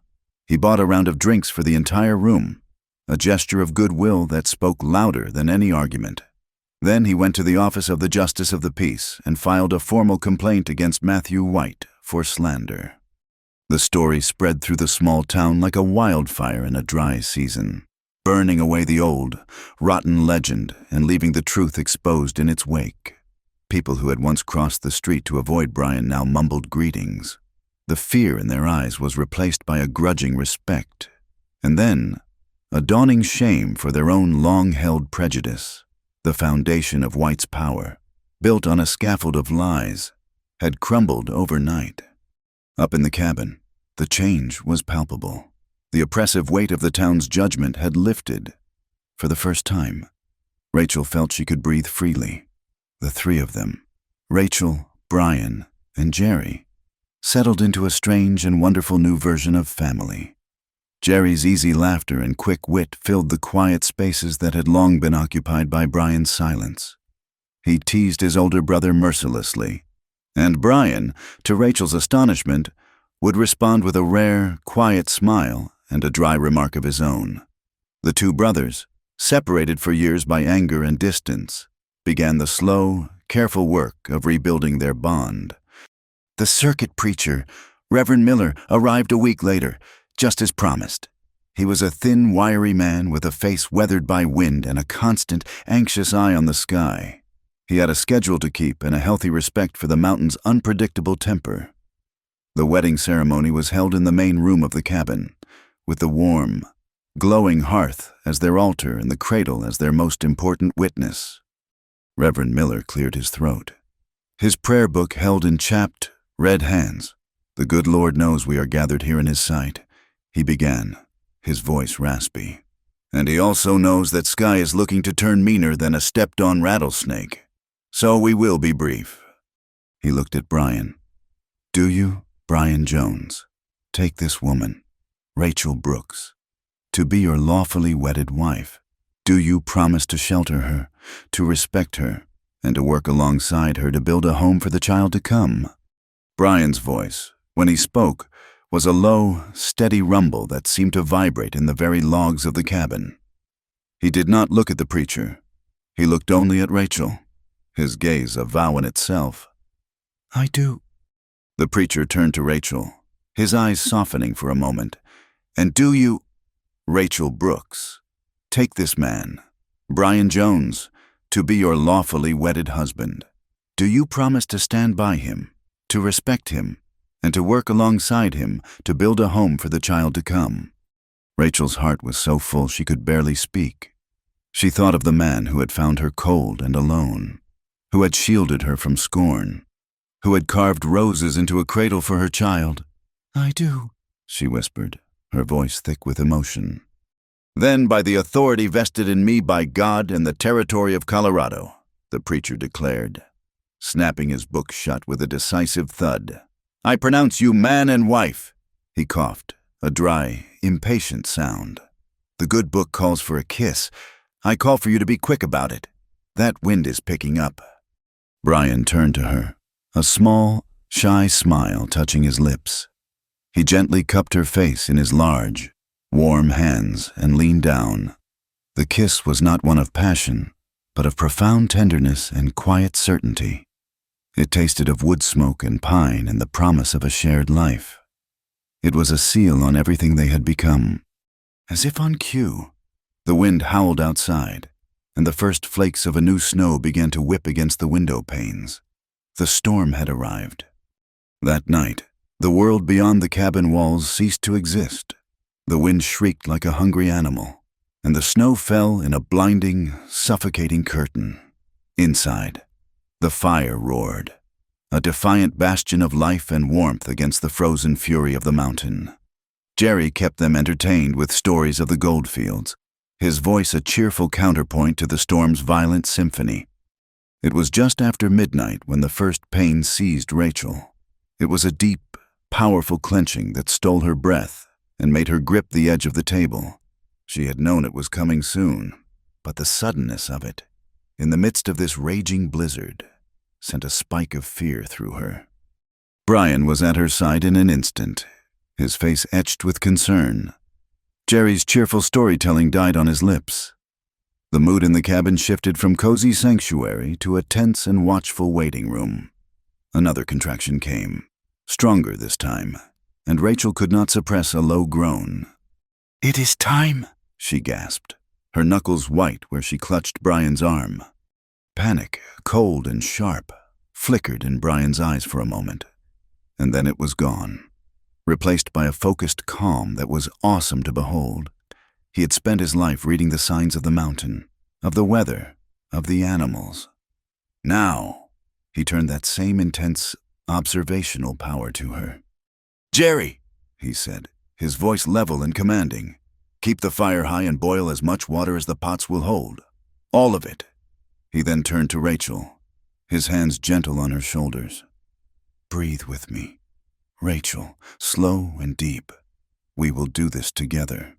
He bought a round of drinks for the entire room, a gesture of goodwill that spoke louder than any argument. Then he went to the office of the Justice of the Peace and filed a formal complaint against Matthew White for slander. The story spread through the small town like a wildfire in a dry season, burning away the old, rotten legend and leaving the truth exposed in its wake. People who had once crossed the street to avoid Brian now mumbled greetings. The fear in their eyes was replaced by a grudging respect, and then a dawning shame for their own long-held prejudice. The foundation of White's power, built on a scaffold of lies, had crumbled overnight. Up in the cabin, the change was palpable. The oppressive weight of the town's judgment had lifted. For the first time, Rachel felt she could breathe freely. The three of them, Rachel, Brian, and Jerry, settled into a strange and wonderful new version of family. Jerry's easy laughter and quick wit filled the quiet spaces that had long been occupied by Brian's silence. He teased his older brother mercilessly, and Brian, to Rachel's astonishment, would respond with a rare, quiet smile and a dry remark of his own. The two brothers, separated for years by anger and distance, began the slow, careful work of rebuilding their bond. The circuit preacher, Reverend Miller, arrived a week later, just as promised. He was a thin, wiry man with a face weathered by wind and a constant, anxious eye on the sky. He had a schedule to keep and a healthy respect for the mountain's unpredictable temper. The wedding ceremony was held in the main room of the cabin, with the warm, glowing hearth as their altar and the cradle as their most important witness. Reverend Miller cleared his throat. His prayer book held in chapped, red hands. "The good Lord knows we are gathered here in his sight," he began, his voice raspy. "And he also knows that Sky is looking to turn meaner than a stepped-on rattlesnake. So we will be brief." He looked at Brian. "Do you?" Brian Jones, take this woman, Rachel Brooks, to be your lawfully wedded wife. Do you promise to shelter her, to respect her, and to work alongside her to build a home for the child to come?" Brian's voice, when he spoke, was a low, steady rumble that seemed to vibrate in the very logs of the cabin. He did not look at the preacher. He looked only at Rachel, his gaze a vow in itself. "I do." The preacher turned to Rachel, his eyes softening for a moment. "And do you, Rachel Brooks, take this man, Brian Jones, to be your lawfully wedded husband? Do you promise to stand by him, to respect him, and to work alongside him to build a home for the child to come?" Rachel's heart was so full she could barely speak. She thought of the man who had found her cold and alone, who had shielded her from scorn, who had carved roses into a cradle for her child. "I do," she whispered, her voice thick with emotion. "Then, by the authority vested in me by God and the territory of Colorado," the preacher declared, snapping his book shut with a decisive thud, "I pronounce you man and wife." He coughed, a dry, impatient sound. "The good book calls for a kiss. I call for you to be quick about it. That wind is picking up." Brian turned to her, a small, shy smile touching his lips. He gently cupped her face in his large, warm hands and leaned down. The kiss was not one of passion, but of profound tenderness and quiet certainty. It tasted of wood smoke and pine and the promise of a shared life. It was a seal on everything they had become. As if on cue, the wind howled outside, and the first flakes of a new snow began to whip against the window panes. The storm had arrived. That night, the world beyond the cabin walls ceased to exist. The wind shrieked like a hungry animal, and the snow fell in a blinding, suffocating curtain. Inside, the fire roared, a defiant bastion of life and warmth against the frozen fury of the mountain. Jerry kept them entertained with stories of the goldfields, his voice a cheerful counterpoint to the storm's violent symphony. It was just after midnight when the first pain seized Rachel. It was a deep, powerful clenching that stole her breath and made her grip the edge of the table. She had known it was coming soon, but the suddenness of it, in the midst of this raging blizzard, sent a spike of fear through her. Brian was at her side in an instant, his face etched with concern. Jerry's cheerful storytelling died on his lips. The mood in the cabin shifted from cozy sanctuary to a tense and watchful waiting room. Another contraction came, stronger this time, and Rachel could not suppress a low groan. "It is time," she gasped, her knuckles white where she clutched Brian's arm. Panic, cold and sharp, flickered in Brian's eyes for a moment, and then it was gone, replaced by a focused calm that was awesome to behold. He had spent his life reading the signs of the mountain, of the weather, of the animals. Now, he turned that same intense, observational power to her. "Jerry," he said, his voice level and commanding, "keep the fire high and boil as much water as the pots will hold. All of it." He then turned to Rachel, his hands gentle on her shoulders. "Breathe with me, Rachel, slow and deep. We will do this together."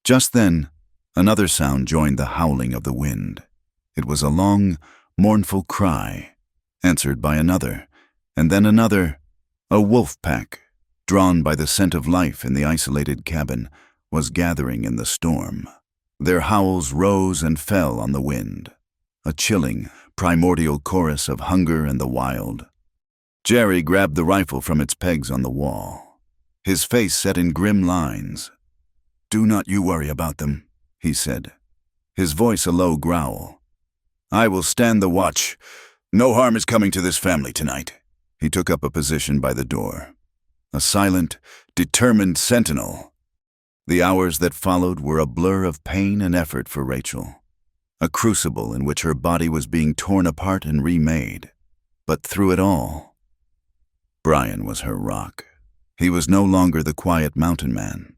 Just then, another sound joined the howling of the wind. It was a long, mournful cry, answered by another, and then another. A wolf pack, drawn by the scent of life in the isolated cabin, was gathering in the storm. Their howls rose and fell on the wind, a chilling, primordial chorus of hunger and the wild. Jerry grabbed the rifle from its pegs on the wall, his face set in grim lines. "Do not you worry about them," he said, his voice a low growl. "I will stand the watch. No harm is coming to this family tonight." He took up a position by the door, a silent, determined sentinel. The hours that followed were a blur of pain and effort for Rachel, a crucible in which her body was being torn apart and remade. But through it all, Brian was her rock. He was no longer the quiet mountain man,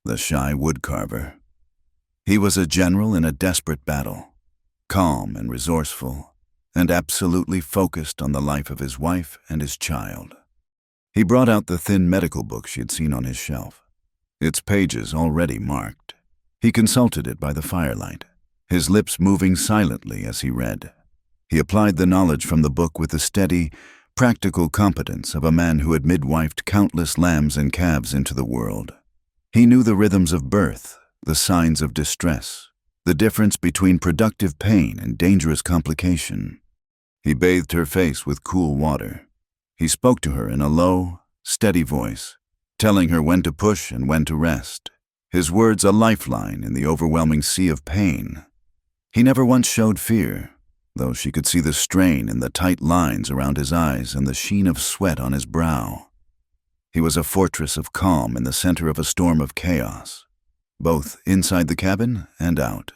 the shy woodcarver. He was a general in a desperate battle, calm and resourceful, and absolutely focused on the life of his wife and his child. He brought out the thin medical book she had seen on his shelf, its pages already marked. He consulted it by the firelight, his lips moving silently as he read. He applied the knowledge from the book with the steady, practical competence of a man who had midwifed countless lambs and calves into the world. He knew the rhythms of birth, the signs of distress, the difference between productive pain and dangerous complication. He bathed her face with cool water. He spoke to her in a low, steady voice, telling her when to push and when to rest, his words a lifeline in the overwhelming sea of pain. He never once showed fear, though she could see the strain in the tight lines around his eyes and the sheen of sweat on his brow. He was a fortress of calm in the center of a storm of chaos, both inside the cabin and out.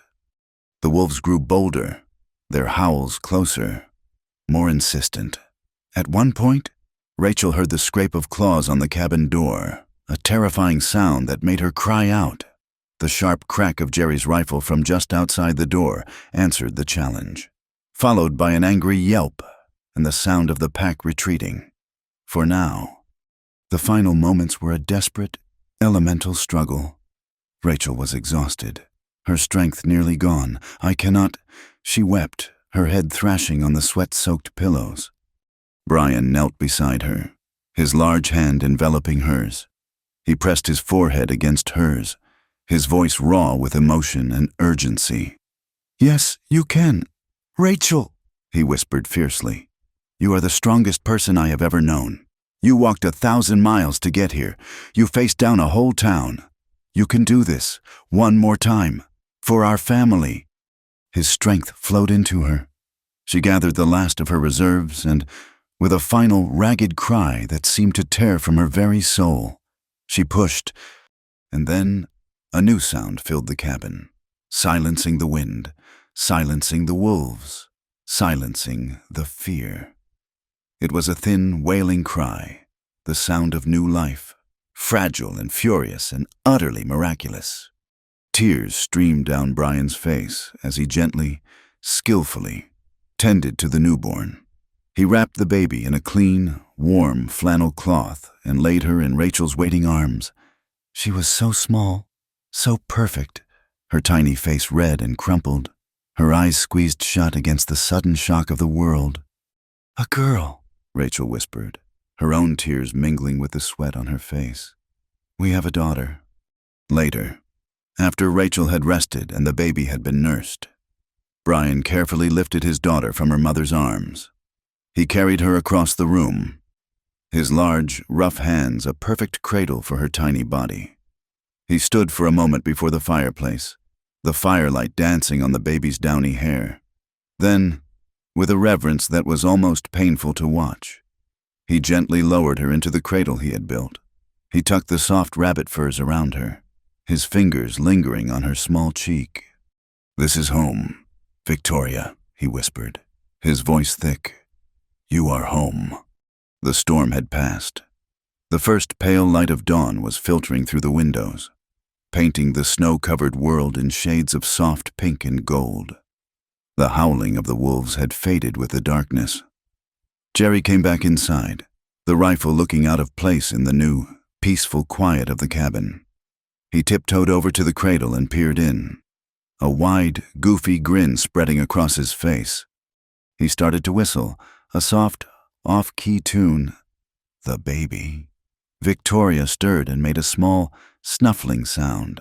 The wolves grew bolder, their howls closer, more insistent. At one point, Rachel heard the scrape of claws on the cabin door, a terrifying sound that made her cry out. The sharp crack of Jerry's rifle from just outside the door answered the challenge, followed by an angry yelp and the sound of the pack retreating. For now, the final moments were a desperate, elemental struggle. Rachel was exhausted, her strength nearly gone. "I cannot," she wept, her head thrashing on the sweat-soaked pillows. Brian knelt beside her, his large hand enveloping hers. He pressed his forehead against hers, his voice raw with emotion and urgency. "Yes, you can. Rachel," he whispered fiercely. "You are the strongest person I have ever known. You walked 1,000 miles to get here. You faced down a whole town. You can do this, one more time, for our family." His strength flowed into her. She gathered the last of her reserves and, with a final ragged cry that seemed to tear from her very soul, she pushed, and then a new sound filled the cabin, silencing the wind, silencing the wolves, silencing the fear. It was a thin, wailing cry, the sound of new life, fragile and furious and utterly miraculous. Tears streamed down Brian's face as he gently, skillfully, tended to the newborn. He wrapped the baby in a clean, warm flannel cloth and laid her in Rachel's waiting arms. She was so small, so perfect, her tiny face red and crumpled, her eyes squeezed shut against the sudden shock of the world. "A girl," Rachel whispered, her own tears mingling with the sweat on her face. "We have a daughter." Later, after Rachel had rested and the baby had been nursed, Brian carefully lifted his daughter from her mother's arms. He carried her across the room, his large, rough hands a perfect cradle for her tiny body. He stood for a moment before the fireplace, the firelight dancing on the baby's downy hair. Then, with a reverence that was almost painful to watch, he gently lowered her into the cradle he had built. He tucked the soft rabbit furs around her, his fingers lingering on her small cheek. "This is home, Victoria," he whispered, his voice thick. "You are home." The storm had passed. The first pale light of dawn was filtering through the windows, painting the snow-covered world in shades of soft pink and gold. The howling of the wolves had faded with the darkness. Jerry came back inside, the rifle looking out of place in the new, peaceful quiet of the cabin. He tiptoed over to the cradle and peered in, a wide, goofy grin spreading across his face. He started to whistle, a soft, off-key tune. The baby. Victoria stirred and made a small, snuffling sound.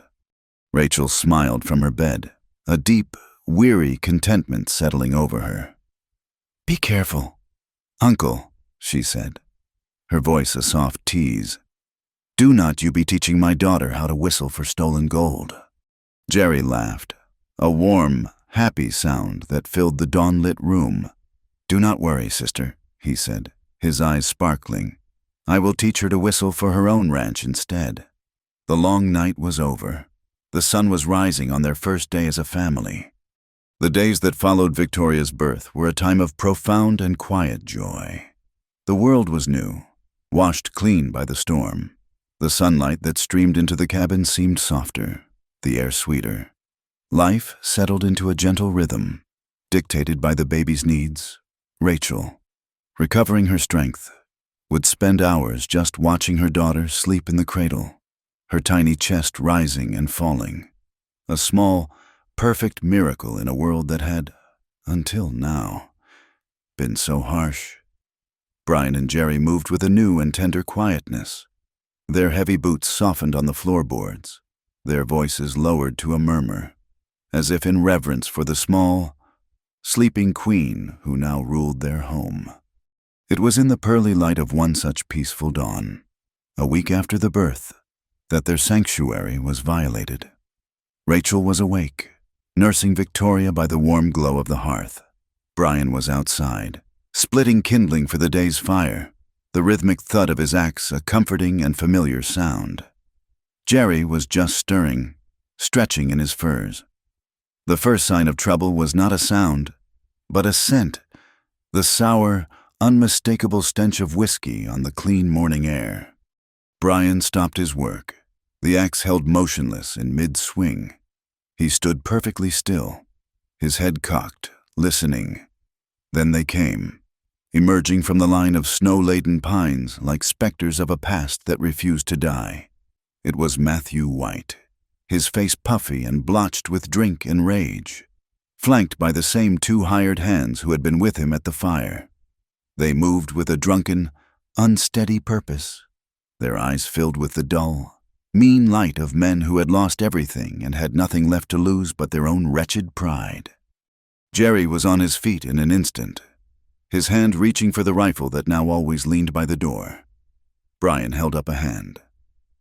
Rachel smiled from her bed, a deep, weary contentment settling over her. "Be careful." "Uncle," she said, her voice a soft tease. "Do not you be teaching my daughter how to whistle for stolen gold." Jerry laughed, a warm, happy sound that filled the dawn-lit room. "Do not worry, sister," he said, his eyes sparkling. "I will teach her to whistle for her own ranch instead." The long night was over. The sun was rising on their first day as a family. The days that followed Victoria's birth were a time of profound and quiet joy. The world was new, washed clean by the storm. The sunlight that streamed into the cabin seemed softer, the air sweeter. Life settled into a gentle rhythm, dictated by the baby's needs. Rachel, recovering her strength, would spend hours just watching her daughter sleep in the cradle, her tiny chest rising and falling. A small, perfect miracle in a world that had, until now, been so harsh. Brian and Jerry moved with a new and tender quietness. Their heavy boots softened on the floorboards, their voices lowered to a murmur, as if in reverence for the small, sleeping queen who now ruled their home. It was in the pearly light of one such peaceful dawn, a week after the birth, that their sanctuary was violated. Rachel was awake, nursing Victoria by the warm glow of the hearth. Brian was outside, splitting kindling for the day's fire, the rhythmic thud of his axe a comforting and familiar sound. Jerry was just stirring, stretching in his furs. The first sign of trouble was not a sound, but a scent, the sour, unmistakable stench of whiskey on the clean morning air. Brian stopped his work, the axe held motionless in mid-swing. He stood perfectly still, his head cocked, listening. Then they came, emerging from the line of snow-laden pines like specters of a past that refused to die. It was Matthew White, his face puffy and blotched with drink and rage, flanked by the same two hired hands who had been with him at the fire. They moved with a drunken, unsteady purpose, their eyes filled with the dull, mean light of men who had lost everything and had nothing left to lose but their own wretched pride. Jerry was on his feet in an instant, his hand reaching for the rifle that now always leaned by the door. Brian held up a hand,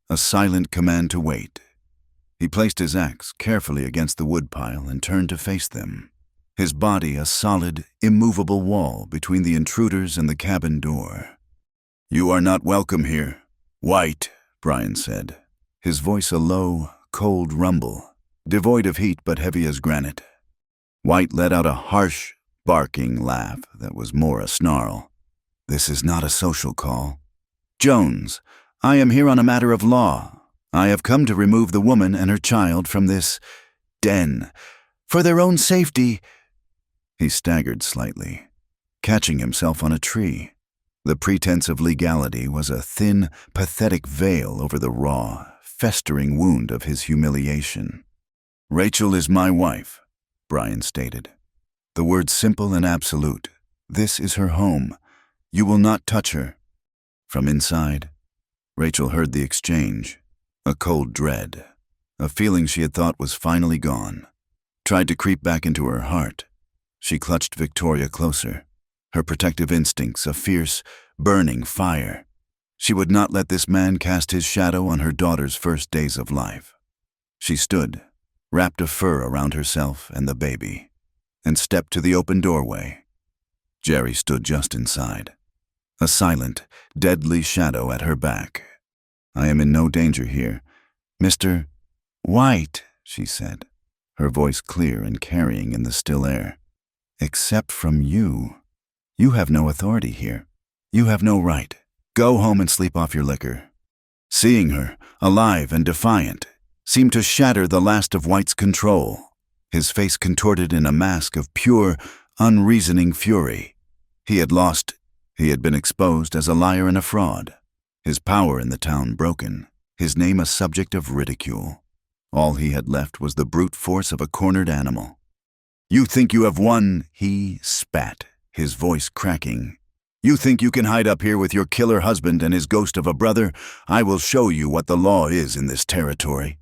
a silent command to wait. He placed his axe carefully against the woodpile and turned to face them, his body a solid, immovable wall between the intruders and the cabin door. "You are not welcome here, White," Brian said, his voice a low, cold rumble, devoid of heat but heavy as granite. White let out a harsh, barking laugh that was more a snarl. "This is not a social call. Jones, I am here on a matter of law. I have come to remove the woman and her child from this den. For their own safety—" He staggered slightly, catching himself on a tree. The pretense of legality was a thin, pathetic veil over the raw, festering wound of his humiliation. "Rachel is my wife," Brian stated. The words simple and absolute. "This is her home. You will not touch her." From inside, Rachel heard the exchange. A cold dread, a feeling she had thought was finally gone, tried to creep back into her heart. She clutched Victoria closer, her protective instincts a fierce, burning fire. She would not let this man cast his shadow on her daughter's first days of life. She stood, wrapped a fur around herself and the baby, and stepped to the open doorway. Jerry stood just inside, a silent, deadly shadow at her back. "I am in no danger here. Mr. White," she said, her voice clear and carrying in the still air. "Except from you. You have no authority here. You have no right. Go home and sleep off your liquor." Seeing her, alive and defiant, seemed to shatter the last of White's control, his face contorted in a mask of pure, unreasoning fury. He had lost. He had been exposed as a liar and a fraud, his power in the town broken, his name a subject of ridicule. All he had left was the brute force of a cornered animal. "You think you have won?" He spat, his voice cracking. "You think you can hide up here with your killer husband and his ghost of a brother? I will show you what the law is in this territory."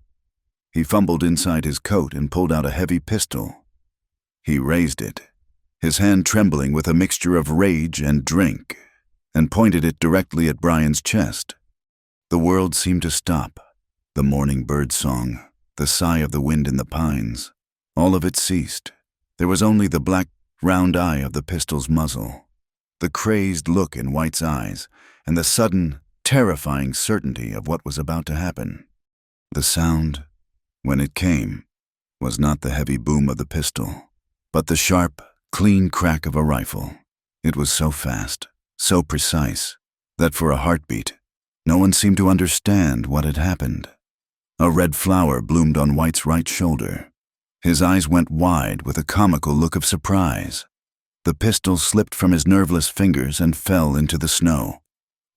He fumbled inside his coat and pulled out a heavy pistol. He raised it, his hand trembling with a mixture of rage and drink, and pointed it directly at Brian's chest. The world seemed to stop. The morning bird song, the sigh of the wind in the pines, all of it ceased. There was only the black, round eye of the pistol's muzzle, the crazed look in White's eyes, and the sudden, terrifying certainty of what was about to happen. The sound, when it came, was not the heavy boom of the pistol, but the sharp, clean crack of a rifle. It was so fast, so precise, that for a heartbeat, no one seemed to understand what had happened. A red flower bloomed on White's right shoulder. His eyes went wide with a comical look of surprise. The pistol slipped from his nerveless fingers and fell into the snow.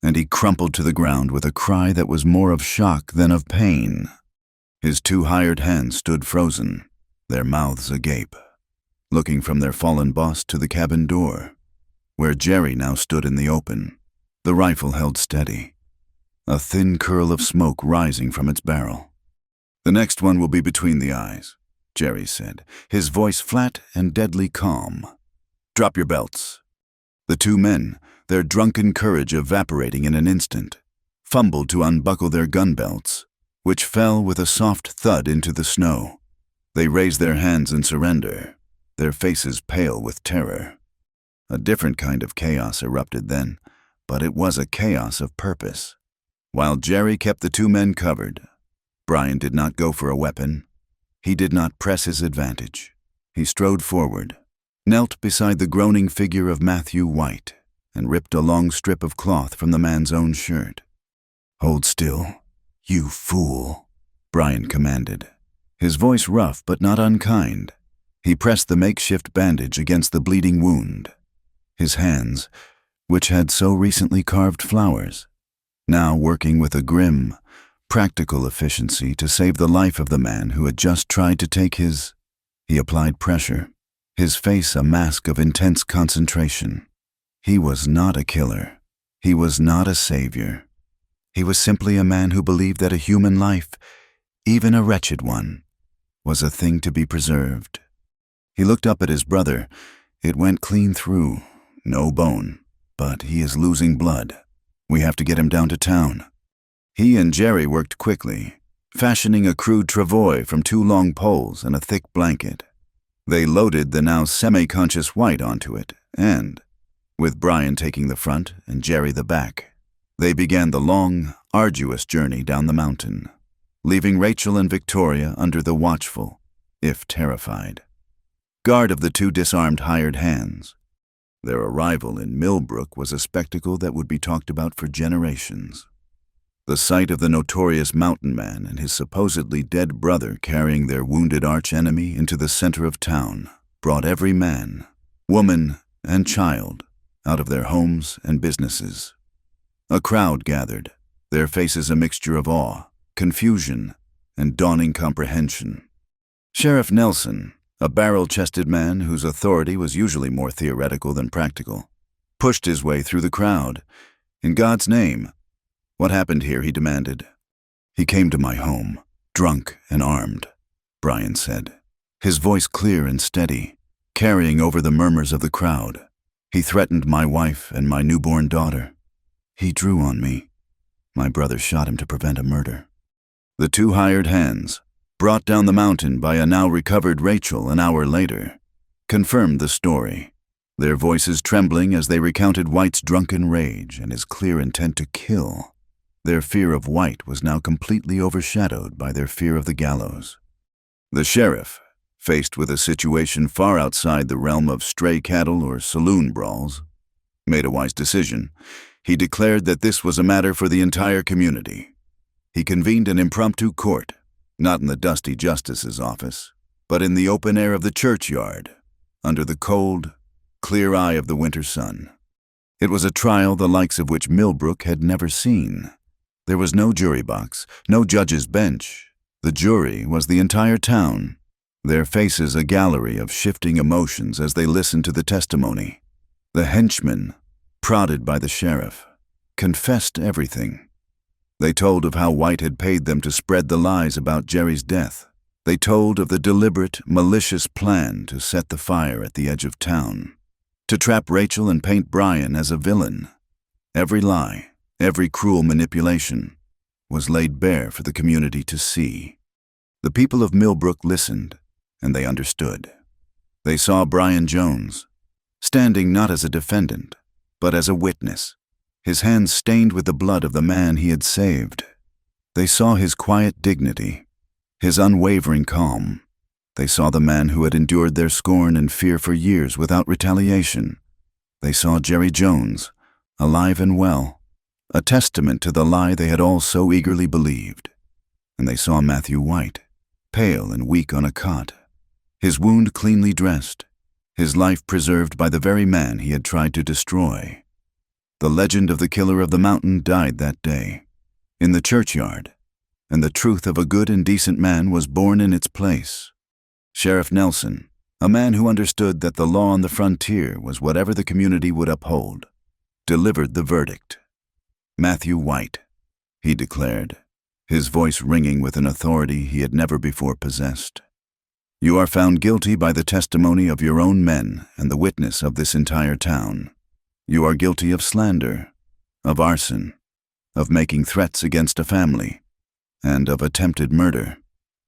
and he crumpled to the ground with a cry that was more of shock than of pain. His two hired hands stood frozen, their mouths agape, looking from their fallen boss to the cabin door, where Jerry now stood in the open, the rifle held steady, a thin curl of smoke rising from its barrel. "The next one will be between the eyes," Jerry said, his voice flat and deadly calm. "Drop your belts." The two men, their drunken courage evaporating in an instant, fumbled to unbuckle their gun belts, which fell with a soft thud into the snow. They raised their hands in surrender, their faces pale with terror. A different kind of chaos erupted then, but it was a chaos of purpose. While Jerry kept the two men covered, Brian did not go for a weapon. He did not press his advantage. He strode forward, knelt beside the groaning figure of Matthew White, and ripped a long strip of cloth from the man's own shirt. "Hold still, you fool," Brian commanded, his voice rough but not unkind. He pressed the makeshift bandage against the bleeding wound. His hands, which had so recently carved flowers, now working with a grim, practical efficiency to save the life of the man who had just tried to take his. He applied pressure, his face a mask of intense concentration. He was not a killer. He was not a savior. He was simply a man who believed that a human life, even a wretched one, was a thing to be preserved. He looked up at his brother. It went clean through, no bone, but he is losing blood. We have to get him down to town. He and Jerry worked quickly, fashioning a crude travois from two long poles and a thick blanket. They loaded the now semi-conscious White onto it, and, with Brian taking the front and Jerry the back, they began the long, arduous journey down the mountain, leaving Rachel and Victoria under the watchful, if terrified, guard of the two disarmed hired hands. Their arrival in Millbrook was a spectacle that would be talked about for generations. The sight of the notorious mountain man and his supposedly dead brother carrying their wounded arch-enemy into the center of town brought every man, woman, and child out of their homes and businesses. A crowd gathered, their faces a mixture of awe, confusion, and dawning comprehension. Sheriff Nelson, a barrel-chested man whose authority was usually more theoretical than practical, pushed his way through the crowd. "In God's name, what happened here?" he demanded. "He came to my home, drunk and armed," Brian said, his voice clear and steady, carrying over the murmurs of the crowd. "He threatened my wife and my newborn daughter. He drew on me. My brother shot him to prevent a murder." The two hired hands, brought down the mountain by a now recovered Rachel an hour later, confirmed the story, their voices trembling as they recounted White's drunken rage and his clear intent to kill. Their fear of White was now completely overshadowed by their fear of the gallows. The sheriff, faced with a situation far outside the realm of stray cattle or saloon brawls, made a wise decision. He declared that this was a matter for the entire community. He convened an impromptu court, not in the dusty justice's office, but in the open air of the churchyard, under the cold, clear eye of the winter sun. It was a trial the likes of which Millbrook had never seen. There was no jury box, no judge's bench. The jury was the entire town, their faces a gallery of shifting emotions as they listened to the testimony. The henchmen, prodded by the sheriff, confessed everything. They told of how White had paid them to spread the lies about Jerry's death. They told of the deliberate, malicious plan to set the fire at the edge of town, to trap Rachel and paint Brian as a villain. Every lie, every cruel manipulation, was laid bare for the community to see. The people of Millbrook listened, and they understood. They saw Brian Jones, standing not as a defendant, but as a witness, his hands stained with the blood of the man he had saved. They saw his quiet dignity, his unwavering calm. They saw the man who had endured their scorn and fear for years without retaliation. They saw Jerry Jones, alive and well, a testament to the lie they had all so eagerly believed. And they saw Matthew White, pale and weak on a cot, his wound cleanly dressed, his life preserved by the very man he had tried to destroy. The legend of the killer of the mountain died that day, in the churchyard, and the truth of a good and decent man was born in its place. Sheriff Nelson, a man who understood that the law on the frontier was whatever the community would uphold, delivered the verdict. Matthew White, he declared, his voice ringing with an authority he had never before possessed. You are found guilty by the testimony of your own men and the witness of this entire town. You are guilty of slander, of arson, of making threats against a family, and of attempted murder.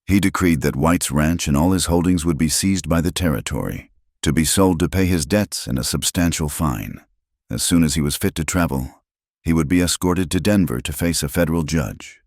He decreed that White's ranch and all his holdings would be seized by the territory, to be sold to pay his debts and a substantial fine. As soon as he was fit to travel, he would be escorted to Denver to face a federal judge.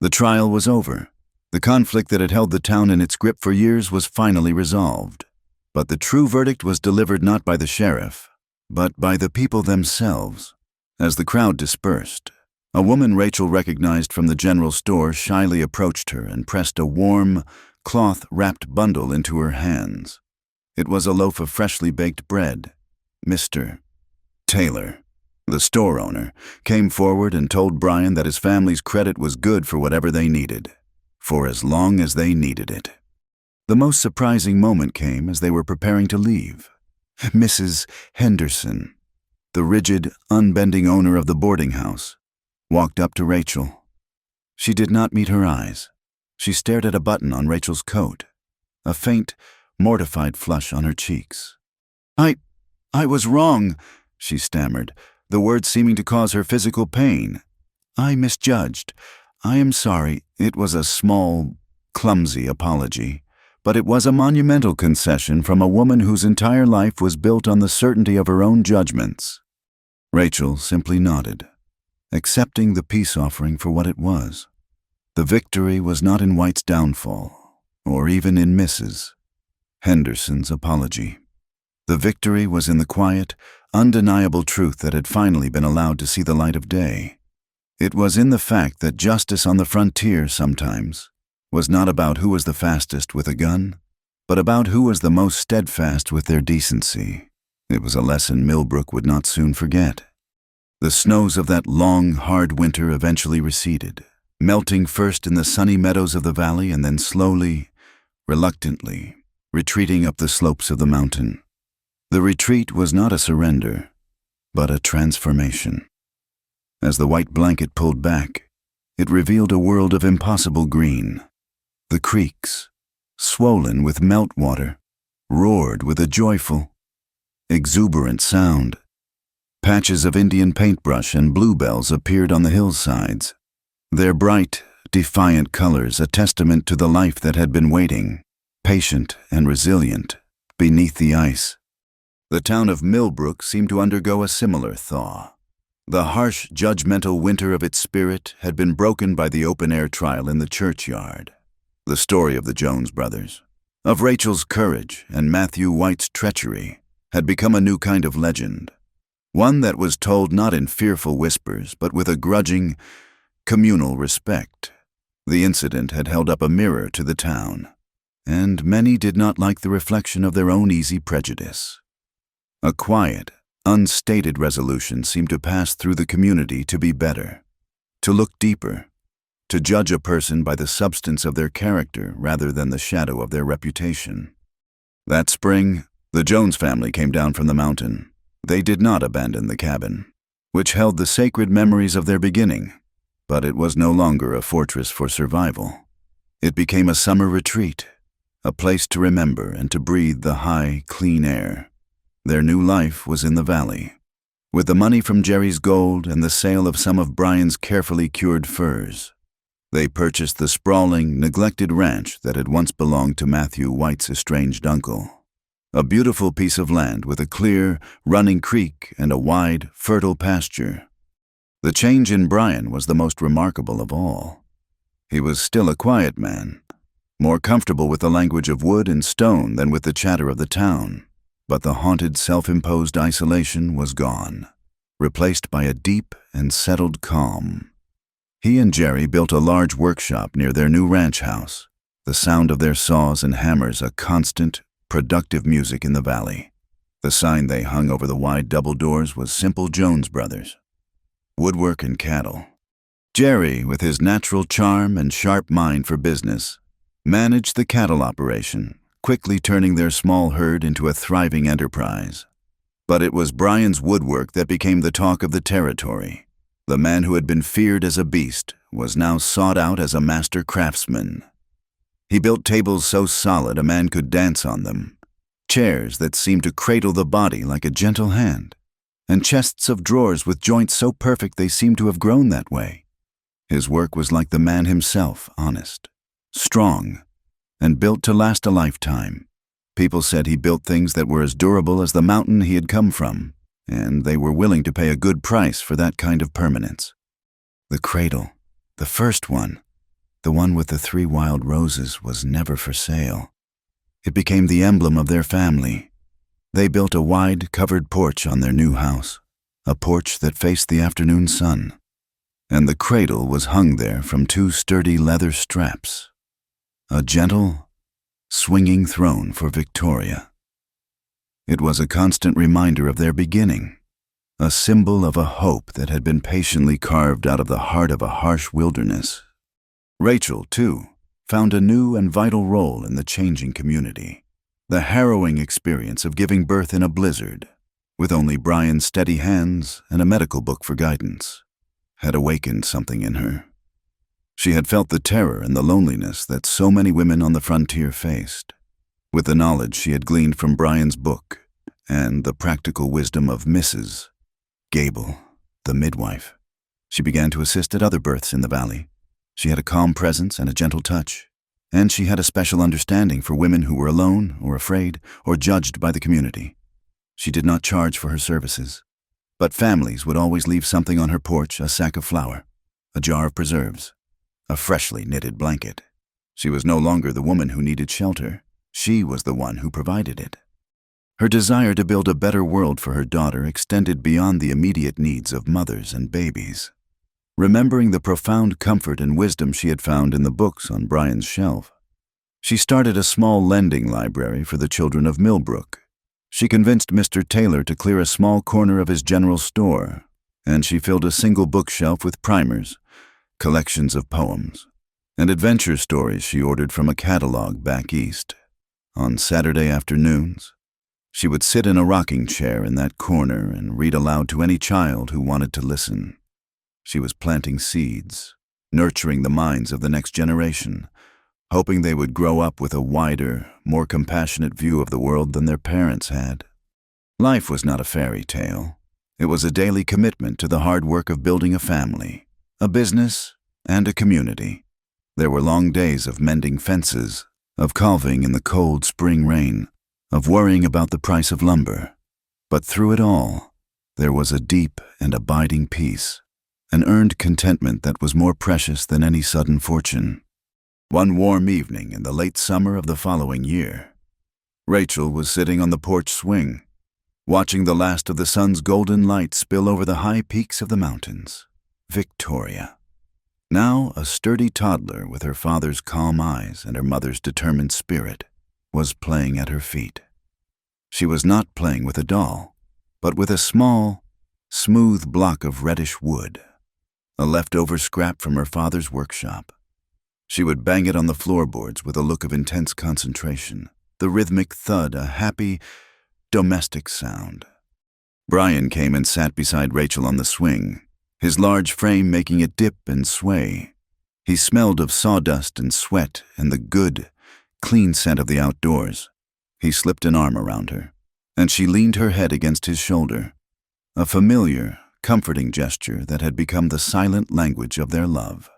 The trial was over. The conflict that had held the town in its grip for years was finally resolved. But the true verdict was delivered not by the sheriff, but by the people themselves. As the crowd dispersed, a woman Rachel recognized from the general store shyly approached her and pressed a warm, cloth-wrapped bundle into her hands. It was a loaf of freshly baked bread. Mr. Taylor, the store owner, came forward and told Brian that his family's credit was good for whatever they needed, for as long as they needed it. The most surprising moment came as they were preparing to leave. Mrs. Henderson, the rigid, unbending owner of the boarding house, walked up to Rachel. She did not meet her eyes. She stared at a button on Rachel's coat, a faint, mortified flush on her cheeks. I was wrong," she stammered, the words seeming to cause her physical pain. "I misjudged. I am sorry." It was a small, clumsy apology, but it was a monumental concession from a woman whose entire life was built on the certainty of her own judgments. Rachel simply nodded, accepting the peace offering for what it was. The victory was not in White's downfall, or even in Mrs. Henderson's apology. The victory was in the quiet, undeniable truth that had finally been allowed to see the light of day. It was in the fact that justice on the frontier sometimes was not about who was the fastest with a gun, but about who was the most steadfast with their decency. It was a lesson Millbrook would not soon forget. The snows of that long, hard winter eventually receded, melting first in the sunny meadows of the valley and then slowly, reluctantly, retreating up the slopes of the mountain. The retreat was not a surrender, but a transformation. As the white blanket pulled back, it revealed a world of impossible green. The creeks, swollen with meltwater, roared with a joyful, exuberant sound. Patches of Indian paintbrush and bluebells appeared on the hillsides, their bright, defiant colors a testament to the life that had been waiting, patient and resilient, beneath the ice. The town of Millbrook seemed to undergo a similar thaw. The harsh, judgmental winter of its spirit had been broken by the open-air trial in the churchyard. The story of the Jones brothers, of Rachel's courage and Matthew White's treachery, had become a new kind of legend, one that was told not in fearful whispers, but with a grudging, communal respect. The incident had held up a mirror to the town, and many did not like the reflection of their own easy prejudice. A quiet, unstated resolution seemed to pass through the community to be better, to look deeper, to judge a person by the substance of their character rather than the shadow of their reputation. That spring, the Jones family came down from the mountain. They did not abandon the cabin, which held the sacred memories of their beginning, but it was no longer a fortress for survival. It became a summer retreat, a place to remember and to breathe the high, clean air. Their new life was in the valley. With the money from Jerry's gold and the sale of some of Brian's carefully cured furs, they purchased the sprawling, neglected ranch that had once belonged to Matthew White's estranged uncle. A beautiful piece of land with a clear, running creek and a wide, fertile pasture. The change in Brian was the most remarkable of all. He was still a quiet man, more comfortable with the language of wood and stone than with the chatter of the town. But the haunted, self-imposed isolation was gone, replaced by a deep and settled calm. He and Jerry built a large workshop near their new ranch house, the sound of their saws and hammers a constant, productive music in the valley. The sign they hung over the wide double doors was Simple Jones Brothers, woodwork and cattle. Jerry, with his natural charm and sharp mind for business, managed the cattle operation, quickly turning their small herd into a thriving enterprise. But it was Brian's woodwork that became the talk of the territory. The man who had been feared as a beast was now sought out as a master craftsman. He built tables so solid a man could dance on them, chairs that seemed to cradle the body like a gentle hand, and chests of drawers with joints so perfect they seemed to have grown that way. His work was like the man himself, honest, strong, and built to last a lifetime. People said he built things that were as durable as the mountain he had come from, and they were willing to pay a good price for that kind of permanence. The cradle, the first one, the one with the 3 wild roses, was never for sale. It became the emblem of their family. They built a wide, covered porch on their new house, a porch that faced the afternoon sun, and the cradle was hung there from 2 sturdy leather straps, a gentle, swinging throne for Victoria. It was a constant reminder of their beginning, a symbol of a hope that had been patiently carved out of the heart of a harsh wilderness. Rachel, too, found a new and vital role in the changing community. The harrowing experience of giving birth in a blizzard, with only Brian's steady hands and a medical book for guidance, had awakened something in her. She had felt the terror and the loneliness that so many women on the frontier faced. With the knowledge she had gleaned from Brian's book and the practical wisdom of Mrs. Gable, the midwife, she began to assist at other births in the valley. She had a calm presence and a gentle touch, and she had a special understanding for women who were alone or afraid or judged by the community. She did not charge for her services, but families would always leave something on her porch: a sack of flour, a jar of preserves, a freshly knitted blanket. She was no longer the woman who needed shelter. She was the one who provided it. Her desire to build a better world for her daughter extended beyond the immediate needs of mothers and babies. Remembering the profound comfort and wisdom she had found in the books on Brian's shelf, she started a small lending library for the children of Millbrook. She convinced Mr. Taylor to clear a small corner of his general store, and she filled a single bookshelf with primers, collections of poems, and adventure stories she ordered from a catalog back east. On Saturday afternoons, she would sit in a rocking chair in that corner and read aloud to any child who wanted to listen. She was planting seeds, nurturing the minds of the next generation, hoping they would grow up with a wider, more compassionate view of the world than their parents had. Life was not a fairy tale. It was a daily commitment to the hard work of building a family, a business, and a community. There were long days of mending fences, of calving in the cold spring rain, of worrying about the price of lumber. But through it all, there was a deep and abiding peace, an earned contentment that was more precious than any sudden fortune. One warm evening in the late summer of the following year, Rachel was sitting on the porch swing, watching the last of the sun's golden light spill over the high peaks of the mountains. Victoria, now a sturdy toddler with her father's calm eyes and her mother's determined spirit, was playing at her feet. She was not playing with a doll, but with a small, smooth block of reddish wood, a leftover scrap from her father's workshop. She would bang it on the floorboards with a look of intense concentration, the rhythmic thud a happy, domestic sound. Brian came and sat beside Rachel on the swing, his large frame making it dip and sway. He smelled of sawdust and sweat and the good, clean scent of the outdoors. He slipped an arm around her, and she leaned her head against his shoulder, a familiar, comforting gesture that had become the silent language of their love.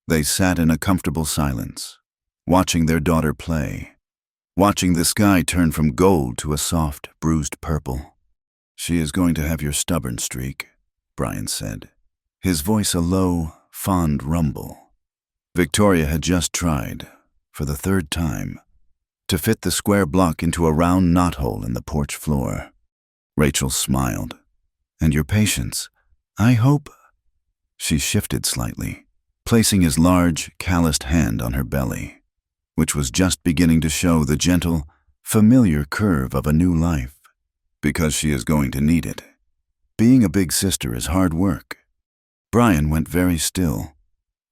They sat in a comfortable silence, watching their daughter play, watching the sky turn from gold to a soft, bruised purple. "She is going to have your stubborn streak," Brian said, his voice a low, fond rumble. Victoria had just tried, for the 3rd time, to fit the square block into a round knothole in the porch floor. Rachel smiled. "And your patience, I hope—" She shifted slightly, placing his large, calloused hand on her belly, which was just beginning to show the gentle, familiar curve of a new life. because she is going to need it. Being a big sister is hard work. Brian went very still.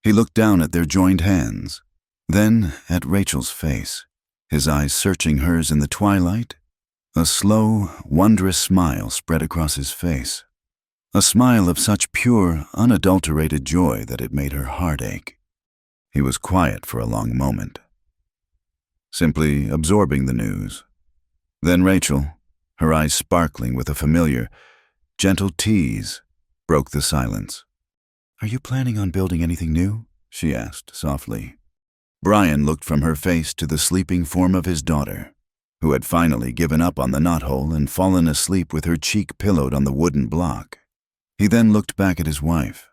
He looked down at their joined hands, then at Rachel's face, his eyes searching hers in the twilight. A slow, wondrous smile spread across his face. A smile of such pure, unadulterated joy that it made her heart ache. He was quiet for a long moment, simply absorbing the news. Then Rachel, her eyes sparkling with a familiar, gentle tease, broke the silence. "Are you planning on building anything new?" she asked softly. Brian looked from her face to the sleeping form of his daughter, who had finally given up on the knothole and fallen asleep with her cheek pillowed on the wooden block. He then looked back at his wife,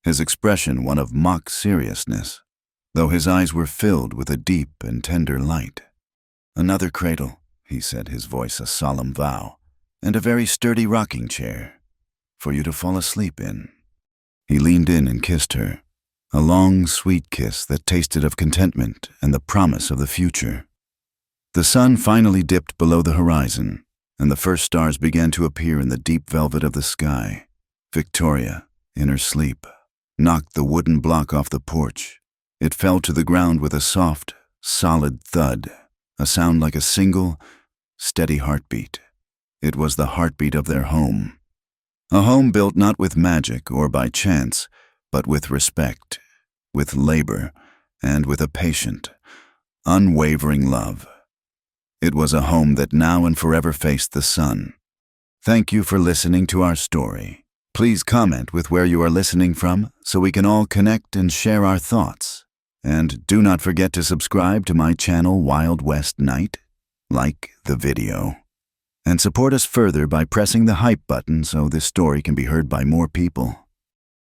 his expression one of mock seriousness, though his eyes were filled with a deep and tender light. "Another cradle," he said, his voice a solemn vow, "and a very sturdy rocking chair for you to fall asleep in." He leaned in and kissed her, a long, sweet kiss that tasted of contentment and the promise of the future. The sun finally dipped below the horizon, and the first stars began to appear in the deep velvet of the sky. Victoria, in her sleep, knocked the wooden block off the porch. It fell to the ground with a soft, solid thud, a sound like a single, steady heartbeat. It was the heartbeat of their home. A home built not with magic or by chance, but with respect, with labor, and with a patient, unwavering love. It was a home that now and forever faced the sun. Thank you for listening to our story. Please comment with where you are listening from so we can all connect and share our thoughts. And do not forget to subscribe to my channel Wild West Night, like the video, and support us further by pressing the hype button so this story can be heard by more people.